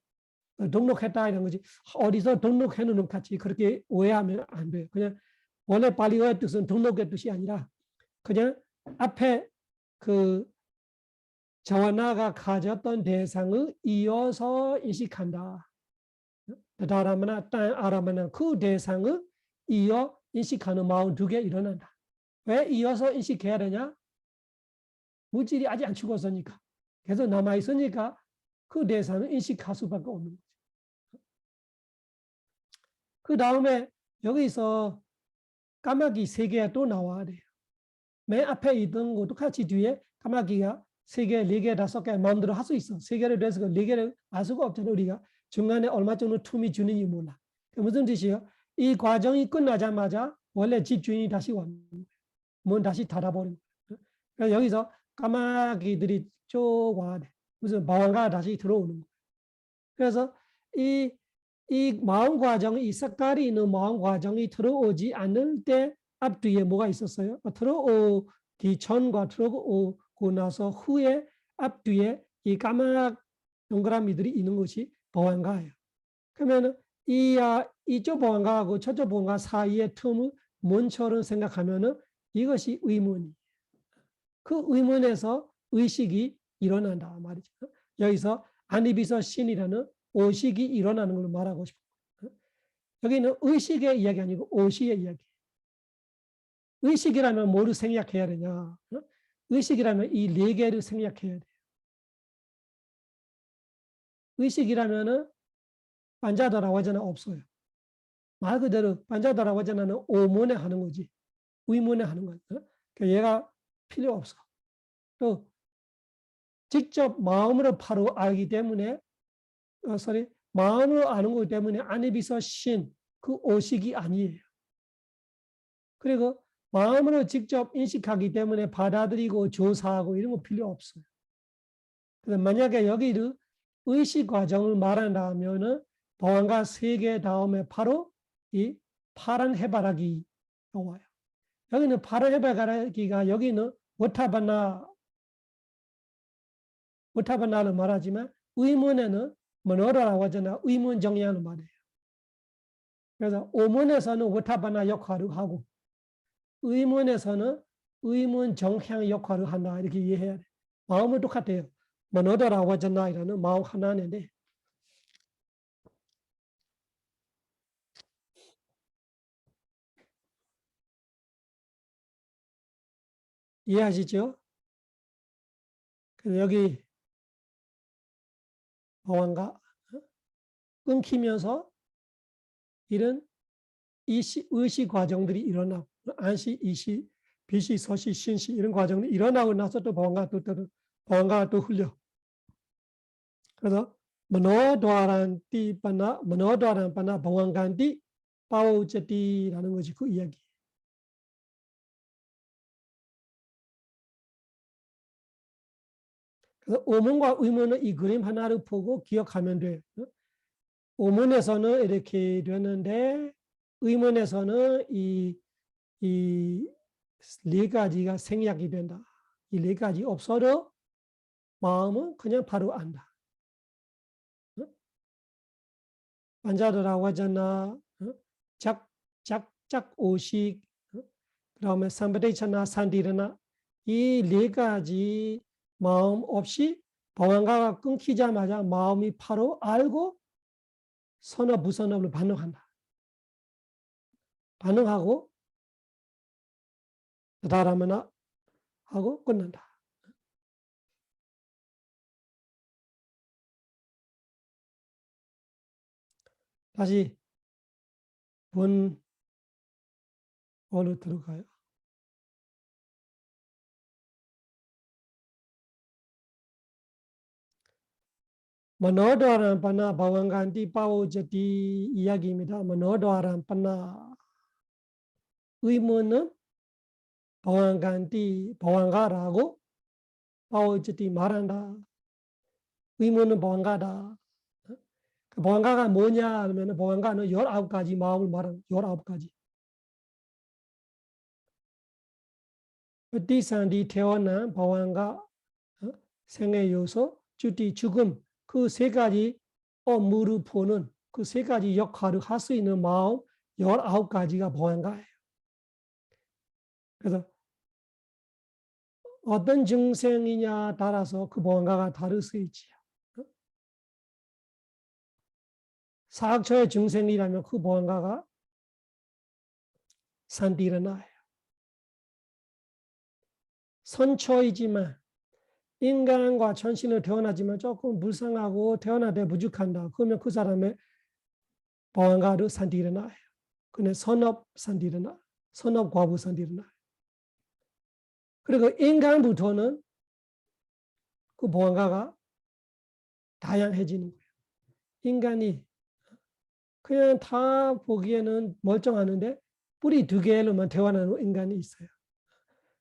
[SPEAKER 1] 등록했다 이런 것이 어디서 등록해놓는 같이 그렇게 오해하면 안 돼요. 그냥 원래 발리어의 뜻은 등록의 뜻이 아니라 그냥 앞에 그 저와 나가 가졌던 대상을 이어서 인식한다. 다라마나 딴 아라마나 그 대상을 이어 인식하는 마음 2개 일어난다. 왜 이어서 인식해야 되냐? 물질이 아직 안 죽었으니까. 계속 남아있으니까 그 대상을 인식할 수밖에 없는 거죠. 그 다음에 여기서 까마귀 3개가 또 나와야 돼요. 맨 앞에 있던 거 똑같이 뒤에 까마귀가 3개, 4개, 5개 마음대로 할 수 있어. 3개를 해서 4개를 알 수가 없잖아. 우리가 중간에 얼마 정도 틈이 주는지 몰라. 무슨 뜻이에요? 이 과정이 끝나자마자 원래 집주인이 다시 왔는 거예요. 문 다시 닫아버린 거예요. 그래서 여기서 까마귀들이 쭉 와야 돼. 무슨 방황가 다시 들어오는 거예요. 그래서 이 마음 과정이 이 색깔이 있는 마음 과정이 들어오지 않을 때 앞뒤에 뭐가 있었어요? 들어오기 전과 들어오고 나서 후에 앞뒤에 이 까맣 동그라미들이 있는 것이 보안가예요. 그러면 이쪽 보안가하고 저쪽 보안가 사이의 틈을 뭔처럼 생각하면은 이것이 의문이에요. 그 의문에서 의식이 일어난다 말이죠. 여기서 안이비서 신이라는 오식이 일어나는 걸 말하고 싶어요. 여기는 의식의 이야기 아니고 오식의 이야기. 의식이라면 뭐를 생략해야 되냐? 의식이라면 이 네 개를 생략해야 돼요. 의식이라면은 반자다라와자나 없어요. 말 그대로 반자다라와자나는 오문에 하는 거지. 의문에 하는 거야. 그러니까 얘가 필요 없어. 또 직접 마음으로 바로 알기 때문에 마음으로 아는 거기 때문에 안에비서 신, 그 오식이 아니에요. 그리고 마음으로 직접 인식하기 때문에 받아들이고 조사하고 이런 거 필요 없어요. 그래서 만약에 여기를 의식 과정을 말한다면은 보안가 3개 다음에 바로 이 파란 해바라기 나와요. 여기는 파란 해바라기가 여기는 워타바나를 말하지만 의문에는 머너라고 하잖아. 의문 정리하는 말이에요. 그래서 오문에서는 워타바나 역할을 하고 의문에서는 의문 정향 역할을 한다. 이렇게 이해해야 돼. 마음은 똑같아요. 머너라고 하잖아. 이라는 마음 하나인데 이해하시죠? 그래서 여기 보안가 끊기면서 이런 의식 과정들이 일어나고 안시, 이시, 비시, 서시, 신시 이런 과정이 일어나고 나서 또 보안가가 또 흘려. 그래서 머너도아란 띠빠나 머너도아란 빠나 보안간띠 빠오제띠라는 것이 그 이야기. 그래서 오문과 의문은 이 그림 하나를 보고 기억하면 돼요. 오문에서는 이렇게 되는데 의문에서는 이 네 가지가 생략이 된다. 이 네 가지 없어도 마음은 그냥 바로 안다. 반자도라고 하잖아. 짝 오식, 그다음에 삼바데이차나 산디르나 이 네 가지 마음 없이 보안가가 끊기자마자 마음이 바로 알고 선업 무선업으로 반응한다. 반응하고 다라마나 하고 끝난다. 다시 본어로 들어가요. 머너도아란 빠나 바왕간디 빠오제티 이야기입니다. 머너도아란 빠나 의문은 바왕가라고 빠오제티 말한다. 의문은 보안가다. 그 보안가가 뭐냐 하면 보안가는 19가지 마음을 말하는 19가지. 띠산디 태어난 보안가 생애 요소 주디 죽음 그 3가지 업무를 보는 그 3가지 역할을 할 수 있는 마음 19가지가 보안가예요. 그래서 어떤 증상이냐 따라서 그 보안가가 다를 수 있지요. 사학초의 증상이라면 그 보안가가 산디르나예요. 선초이지만 인간과 천신을 태어나지만 조금 불쌍하고 태어나되 부족한다. 그러면 그 사람의 보안가를 산디르나예요. 그는 선업 산디르나, 선업 과부 산디르나. 그리고 인간부터는 그 보안가가 다양해지는 거예요. 인간이 그냥 다 보기에는 멀쩡하는데 뿌리 2개로만 태어나는 인간이 있어요.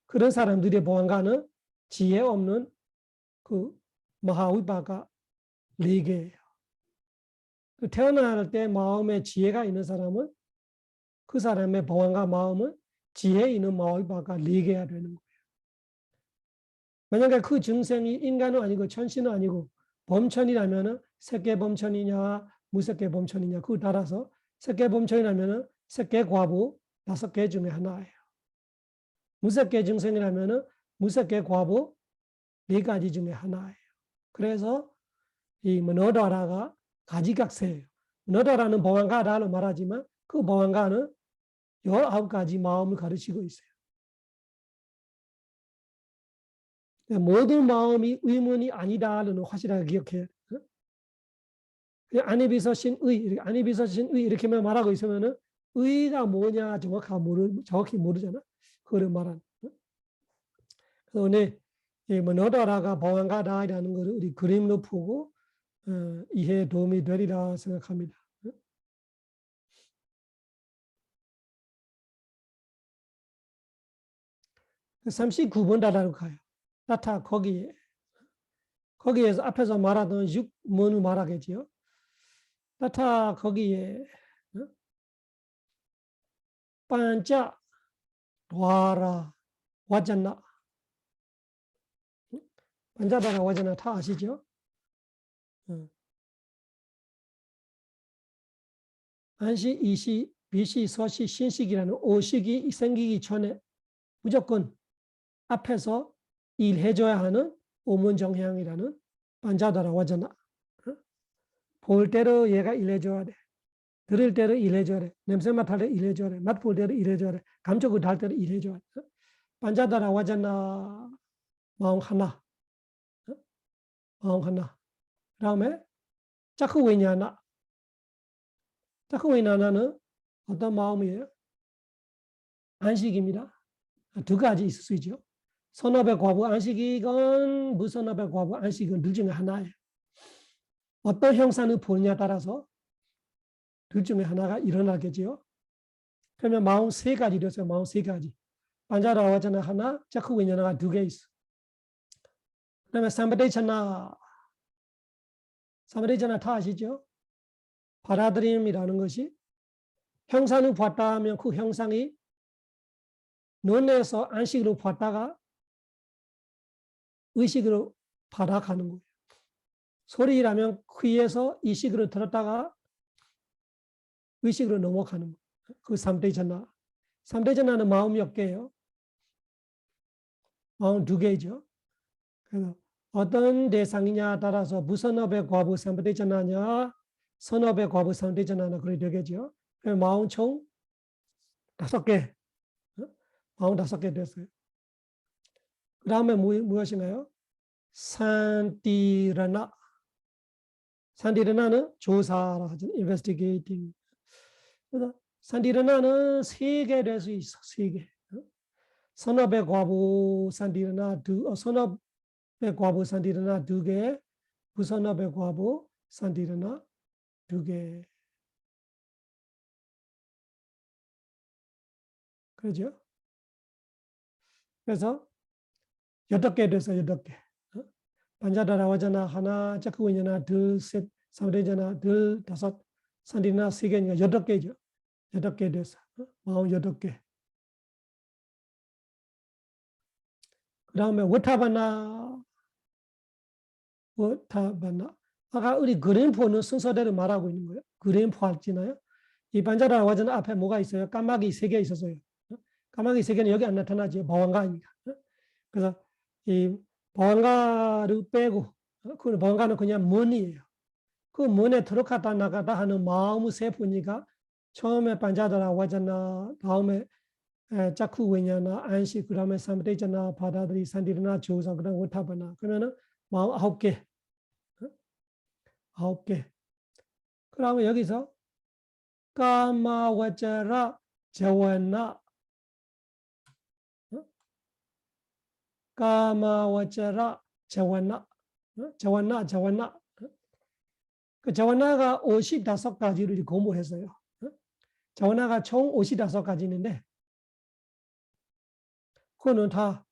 [SPEAKER 1] 그런 사람들의 보안가는 지혜 없는 그 마하위바가 4개예요. 태어날 때 마음에 지혜가 있는 사람은 그 사람의 보안가 마음은 지혜 있는 마오이바가 4개가 되는 거예요. 만약에 그 증생이 인간은 아니고 천신은 아니고 범천이라면은 색계 범천이냐 무색계 범천이냐 그거 따라서 색계 범천이라면은 색계 과부 5개 중에 하나예요. 무색계 증생이라면은 무색계 과부 4가지 중에 하나예요. 그래서 이 너다라가 가지각세예요. 너다라는 보안가라로 말하지만 그 보안가는 19가지 마음을 가르치고 있어요. 모든 마음이 의문이 아니다는 확실하게 기억해야 돼요. 그냥 안이비서신의, 안이비서신의 이렇게만 말하고 있으면은 의가 뭐냐 정확히 모르잖아. 그걸 말하는. 그래서 오늘 너다라가 보안가다라는 것을 우리 그림으로 보고 이해에 도움이 되리라 생각합니다. 39번 다다로 가요. 따타 거기에서 앞에서 말하던 6문을 말하겠지요. 따타 거기에 반자 와라 와잖나 반자다라 와잖나 다 아시죠? 안시, 이시, 비시, 서시, 신식이라는 5식이 생기기 전에 무조건 앞에서 일해줘야 하는 오문정향이라는 반자다라 와잖아. 볼 때로 얘가 일해줘야 돼. 들을 때로 일해줘야 돼. 냄새 맡을 때 일해줘야 돼. 맛볼 때로 일해줘야 돼. 감촉을 달 때로 일해줘야 돼. 반자다라 와잖아 마음 하나. 마음 하나. 그 다음에 짜크위냐나. 짜크위냐나는 어떤 마음이에요? 안식입니다. 2가지 있을 수 있죠. 선업의 과부 안식이건 무선업의 과부 안식이건 둘 중에 하나예요. 어떤 형상을 보느냐에 따라서 둘 중에 하나가 일어나겠지요. 그러면 마음 3가지 됐어요. 마음 3가지. 반자라와자나 하나, 짜크위냐나가 2개 있어. 그 다음에 삼바데이차나 다 아시죠? 받아들임이라는 것이 형상을 봤다 하면 그 형상이 눈에서 안식으로 봤다가 의식으로 받아가는 거예요. 소리라면 귀에서 이식으로 들었다가 의식으로 넘어가는 거예요. 그 3대전화. 3대전화는 마음 몇 개예요? 마음 2개죠. 그래서 어떤 대상이냐에 따라서 무선업의 과부 3대전화냐 선업의 과부 3대전화냐 그래 되겠죠. 마음 총 5개. 마음 5개 됐어요. 그 다음에 무엇인가요? 산티라나. 산티라나는 조사라 하죠. investigating. 그래서 산티라나는 3개 될 수 있어. 3개. 선업의 과부 산티라나 선업의 과부 산티라나 2개, 부선업의 과부 산티라나 2개. 그렇죠? 그래서 8개 됐어요. 8개. 반자다라 와자나 하나, 짜크위냐나 2, 셋, 삼대자나 2, 5, 산티라나 3개니까 8개죠. 8개 됐어. 마음 8개. 그 다음에 워타바나. 아까 우리 그림 보는 순서대로 말하고 있는 거예요. 그림 보았지나요? 이 반자다라 와자나 앞에 뭐가 있어요? 까마귀 3개 있었어요. 까마귀 3개는 여기 안 나타나지. 보안가입니다. 그래서 이 보안가를 빼고 그 보안가는 그냥 문이에요. 그 문에 들어갔다 나갔다 하는 마음의 세포니까 처음에 반자다라 와자나 다음에 짜쿠위냐나 안식 그 다음에 삼대자나 바다들이 산디르나 조사 그 다음 워타바나 그러면은 마음 9개 9개 그 다음에 여기서 까마와자라 자와나 까마와자라 자와나 자와나 그 자와나가 55가지를 공부했어요. 자와나가 총 55가지인데 그거는 다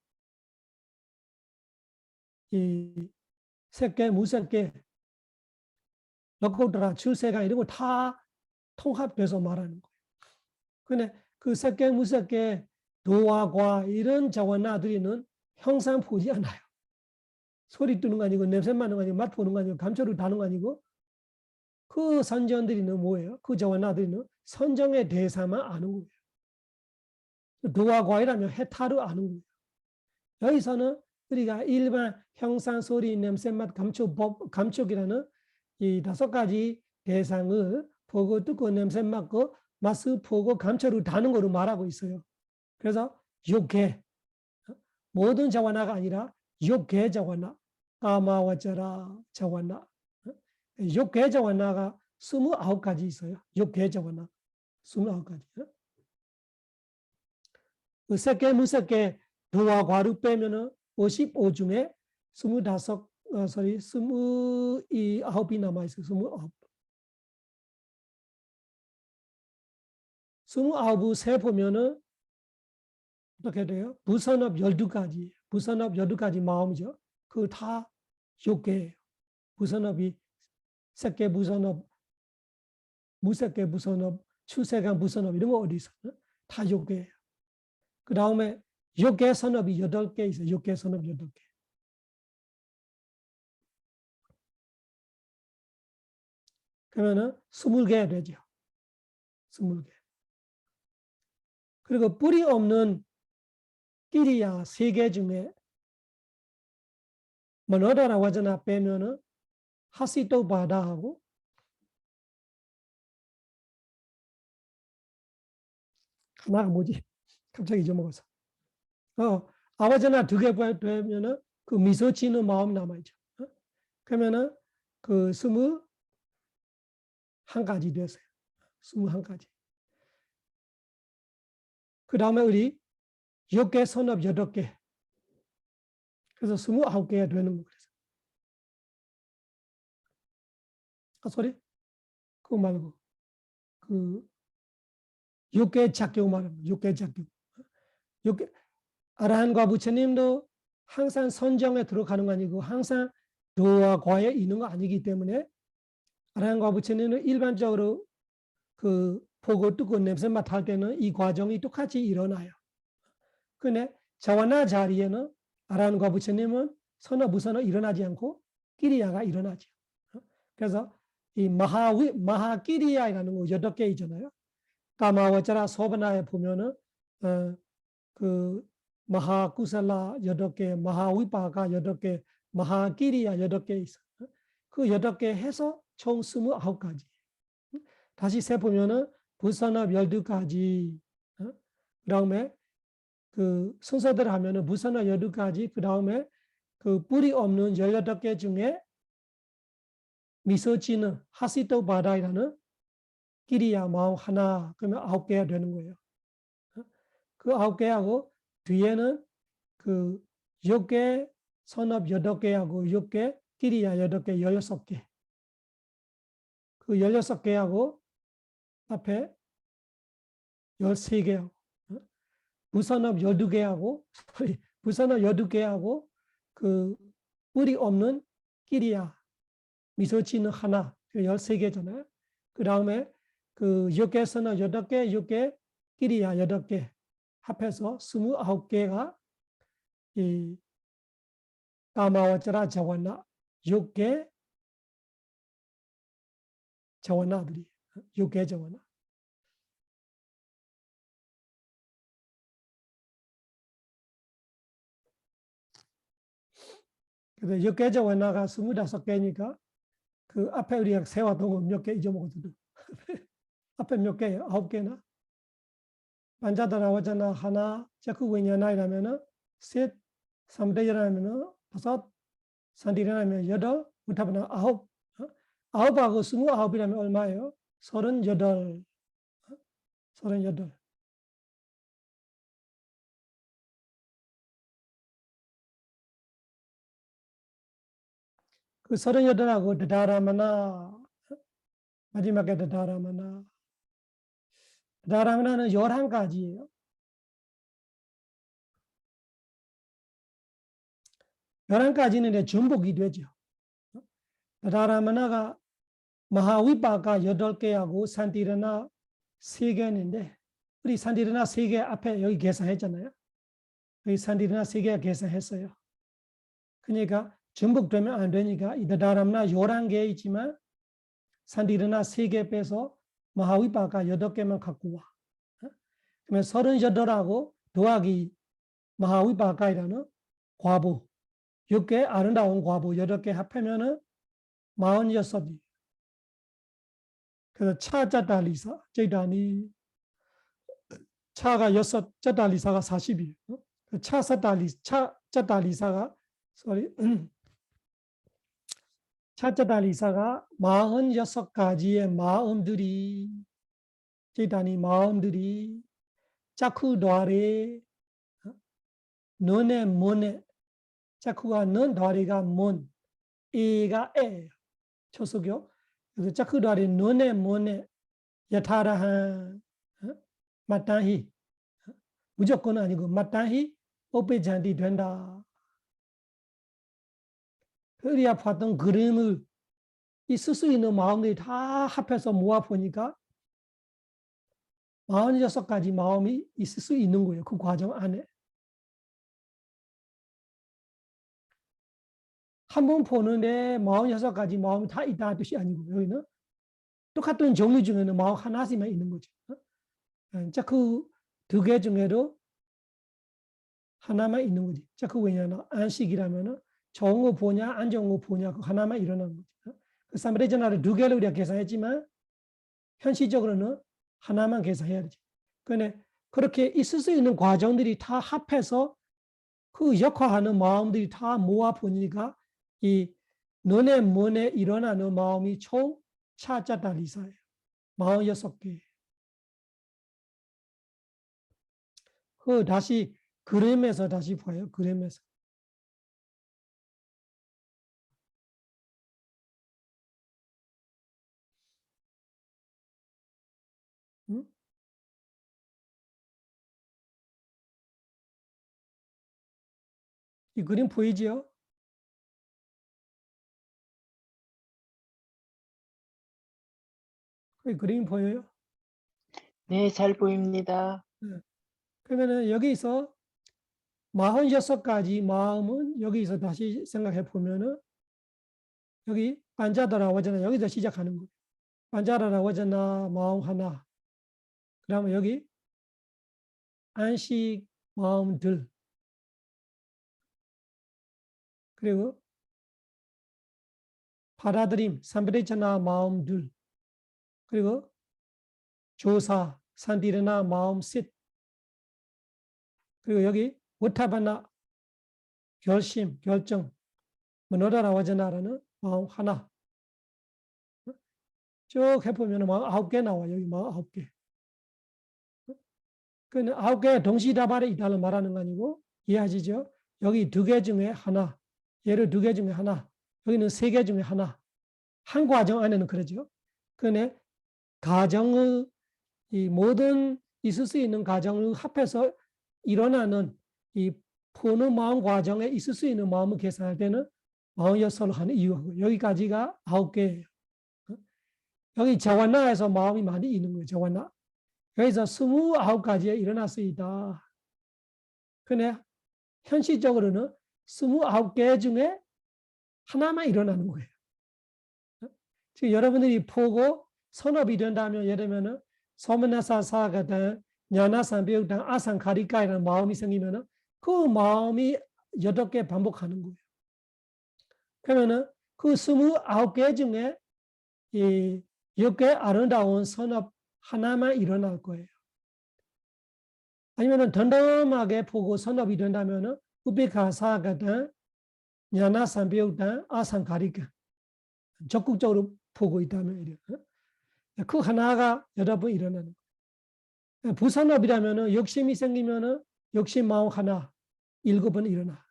[SPEAKER 1] 이 색계, 무색계, 럭고드라, 출세가 이런 거 다 통합돼서 말하는 거예요. 근데 그 색계, 무색계 도와 과 이런 자와나들이는 형상 보지 않아요. 소리 뜨는 거 아니고 냄새 맡는 거 아니고 맛 보는 거 아니고 감초를 다는 거 아니고 그 선정들이는 뭐예요? 그 자와나들이는 선정의 대사만 아는 거예요. 도와 과이라면 해탈을 아는 거예요. 여기서는 우리가 일반 형상, 소리, 냄새, 맛, 감촉이라는 이 5가지 대상을 보고 듣고 냄새 맡고 맛을 보고 감촉을 다는 거로 말하고 있어요. 그래서 6개 모든 자와나가 아니라 6개 자와나 까마와자라 자와나 6개 자와나가 29가지 있어요. 6개 자와나 29가지. 그 새끼 무새끼 도와 과를 빼면은 55 중에 29이 남아 있어요. 29. 29을 세 보면은 어떻게 돼요? 부선업 12가지. 부선업 12가지 마음이죠. 그거 다 6개예요. 부선업이 새끼 부선업, 무새끼 부선업, 추세간 부선업 이런 거 어디 있어? 다 6개예요. 그 다음에 6개 선업이 8개 있어요. 6개 선업 8개. 그러면은 20개 되죠. 20개. 그리고 뿌리 없는 끼리야 3개 중에 머너다라 와자나 빼면은 하시토 바다하고 하나가 뭐지? 갑자기 잊어먹었어. 아와자나 2개 되면은 그 미소치는 마음 남아있죠. 그러면은 그 21가지 됐어요. 21가지. 그 다음에 우리 6개 선업 8개. 그래서 29개가 되는 거 그래서. 소리? 그거 말고 그 6개 작경 말합니다. 6개 작경. 6개 아라한과 부처님도 항상 선정에 들어가는 거 아니고 항상 도와 과에 있는 거 아니기 때문에 아라한과 부처님은 일반적으로 그 보고 듣고 냄새 맡을 때는 이 과정이 똑같이 일어나요. 근데 자와나 자리에는 아라한과 부처님은 선어 무선어 일어나지 않고 끼리야가 일어나죠. 그래서 이 마하끼리야라는 거 8개 있잖아요. 까마와자라 소바나에 보면은 그 마하쿠살라 8개, 마하위파가 8개, 마하끼리야 8개 있어요. 그 8개 해서 총 29가지. 다시 세보면은 부선업 12가지. 그 다음에 그 순서대로 하면은 부선업 12가지, 그 다음에 그 뿌리 없는 18개 중에 미소치는 하시토 바다이라는 끼리야 마음 하나, 그러면 9개가 되는 거예요. 그 9개하고 뒤에는 그 6개 선업 8개하고 6개 끼리야 8개 16개. 그 16개하고 앞에 13개하고 부선업 12개하고 부선업 12개하고 그 뿌리 없는 끼리야 미소치는 하나 13개잖아요. 그 다음에 그 6개 선업 8개 6개 끼리야 8개 합해서 29개가 이 까마와자라 자와나 6개 자와나들이 6개 자와나. 그래서 6개 자와나가 25개니까 그 앞에 우리가 세웠던 거 몇 개 잊어먹었거든. 앞에 몇 개예요? 9개나? 반자다라 와자나 하나, 자쿠 위냐나이라면은 셋, 삼대이라면은 5, 산디라면 8, 우타바나 9. 9하고 29이라면 얼마예요? 38. 38. 그 38하고 다다라마나 마지막에 다다라마나. 다다라마나는 11가지예요. 11가지는 전복이 되죠. 다다라마나가 마하위파가 8개하고 산티라나 3개인데 우리 산디르나 3개 앞에 여기 계산했잖아요. 여기 산디르나 3개가 계산했어요. 그러니까 중복되면 안 되니까 이 다람나 11개 있지만 산디르나 3개 빼서 마하위파가 8개만 갖고 와. 그러면 38하고 더하기 마하위파가이라는 과보 6개 아름다운 과보 8개 합하면은 46이. 그래서 차 짜달리사 제다니 차가 6 짜달리사가 40이에요. 차 짜달리사가 차 짜달리사가 46가지의 마음들이 제다니 마음들이 짜쿠도아레 눈에 문에 짜쿠가 눈 도아리가 문 에가 에 초속요. 그래서 짜쿠도아레 눈에 문에 야타라한 마타히 무조건 아니고 마타히 오페잔디 된다. 그래야 봤던 그림을 있을 수 있는 마음들이 다 합해서 모아 보니까 46가지 마음이 있을 수 있는 거예요. 그 과정 안에. 한 번 보는데 46가지 마음이 다 있다는 뜻이 아니고 여기는 똑같은 종류 중에는 마음 하나씩만 있는 거죠. 자, 그 2개 중에도 하나만 있는 거지. 자, 그 왜냐면 안식이라면은 좋은 거 보냐, 안 좋은 거 보냐, 그 하나만 일어나는 거지. 그 삼레전화를 2개를 우리가 계산했지만 현실적으로는 하나만 계산해야 되지. 그런데 그렇게 있을 수 있는 과정들이 다 합해서 그 역화하는 마음들이 다 모아 보니까 이 눈에 문에 일어나는 마음이 총 차짜달리사예요. 46개. 그 다시 그림에서 다시 봐요. 그림에서. 응? 이 그림 보이지요? 그 그림 보여요?
[SPEAKER 2] 네, 잘 보입니다.
[SPEAKER 1] 네. 그러면은 여기서 46가지 마음은 여기서 다시 생각해 보면은 여기 반자다라 와잖아. 여기서 시작하는 거예요. 반자다라 와잖아 마음 하나. 그다음에 여기 안식 마음들. 그리고 받아들임 삼브레차나 마음들. 그리고 조사 산디르나 마음 셋. 그리고 여기 우타바나 결심 결정 머노다라 와자나라는 마음 하나. 쭉 해보면 마음 9개 나와. 여기 마음 9개. 그 9개 동시다발에 있다는 말하는 거 아니고 이해하시죠? 여기 2개 중에 하나, 얘를 2개 중에 하나, 여기는 3개 중에 하나. 한 과정 안에는 그러죠. 그런데 가정의 이 모든 있을 수 있는 가정을 합해서 일어나는 이 푸는 마음 과정에 있을 수 있는 마음을 계산할 때는 46을 하는 이유고 여기까지가 9개예요. 여기 자완나에서 마음이 많이 있는 거예요. 자완나. 여기서 29가지에 일어날 수 있다. 근데 현실적으로는 29개 중에 하나만 일어나는 거예요. 지금 여러분들이 보고 선업이 된다면 예를 들면 소문나사사가든 냐나산비우든 아산가리까이라는 마음이 생기면 그 마음이 8개 반복하는 거예요. 그러면 그 29개 중에 이 6개 아름다운 선업 하나만 일어날 거예요. 아니면 덤덤하게 보고 선업이 된다면 우베카사가든 냐나산비우든 아산가리까 적극적으로 보고 있다면 이래요. 그 하나가 여러 번 일어나는 거예요. 부산업이라면 욕심이 생기면 욕심 마음 하나 7번 일어나.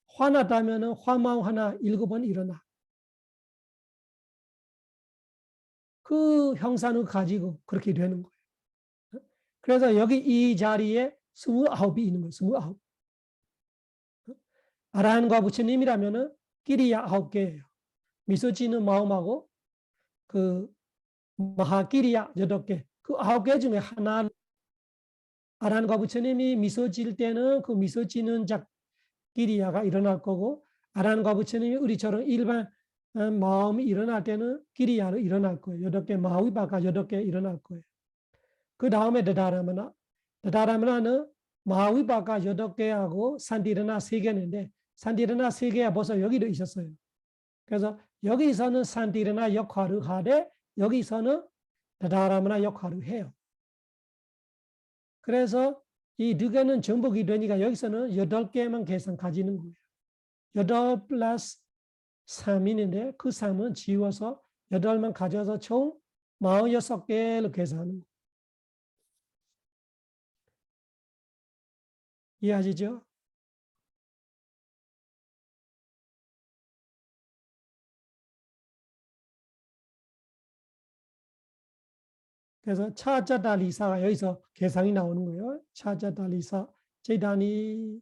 [SPEAKER 1] 화나다면 화마음 하나 7번 일어나. 그 형상을 가지고 그렇게 되는 거예요. 그래서 여기 이 자리에 29이 있는 거예요. 29. 아라한과 부처님이라면 끼리야 9개예요. 미소 짓는 마음하고 그 마하끼리야 8개. 그 9개 중에 하나 아란과 부처님이 미소 지을 때는 그 미소 지는 기리야가 일어날 거고, 아란과 부처님이 우리처럼 일반 마음이 일어날 때는 기리야로 일어날 거예요. 8개 마하위바가 8개 일어날 거예요. 그 다음에 다다라마나는 마하위바가 8개하고 산티르나 3개인데 산티르나 3개가 벌써 여기도 있었어요. 그래서 여기서는 산티르나 역할을 하되 여기서는 다다라마나 역할을 해요. 그래서 이 2개는 전복이 되니까 여기서는 8개만 계산 가지는 거예요. 8 플러스 3인데 그 3은 지워서 8만 가져서 총 46개로 계산하는 거예요. 이해하시죠? 그래서 차자달리사가 여기서 계산이 나오는 거예요. 차자달리사, 제단이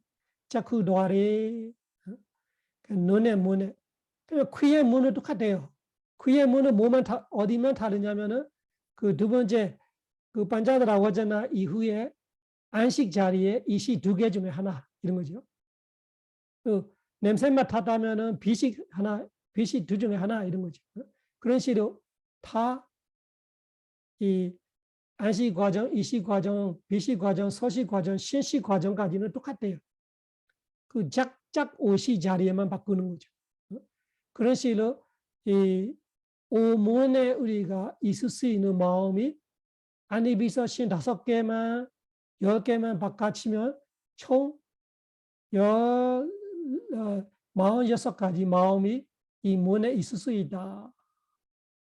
[SPEAKER 1] 자쿠도아레, 눈의 문에, 귀의 문은 똑같아요. 귀의 문은 뭐만 어디만 다르냐면은 그 2번째 그 반자드라와자나 이후에 안식 자리에 이시 2개 중에 하나 이런 거죠. 그 냄새 맡았다면은 비식 하나, 비식 2 중에 하나 이런 거죠. 그런 식으로 다 이 안식 과정, 이식 과정, 비식 과정, 서식 과정, 신식 과정까지는 똑같아요. 그 작작 오시 자리에만 바꾸는 거죠. 그런 식으로 이 오문에 우리가 있을 수 있는 마음이 안입에서 55개만 10개만 바꿔치면 총 46가지 마음이 이 문에 있을 수 있다.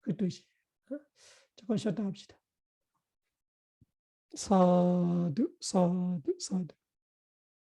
[SPEAKER 1] 그 뜻이에요. 조금 쉬었다 합시다. 사두, 사두, 사두.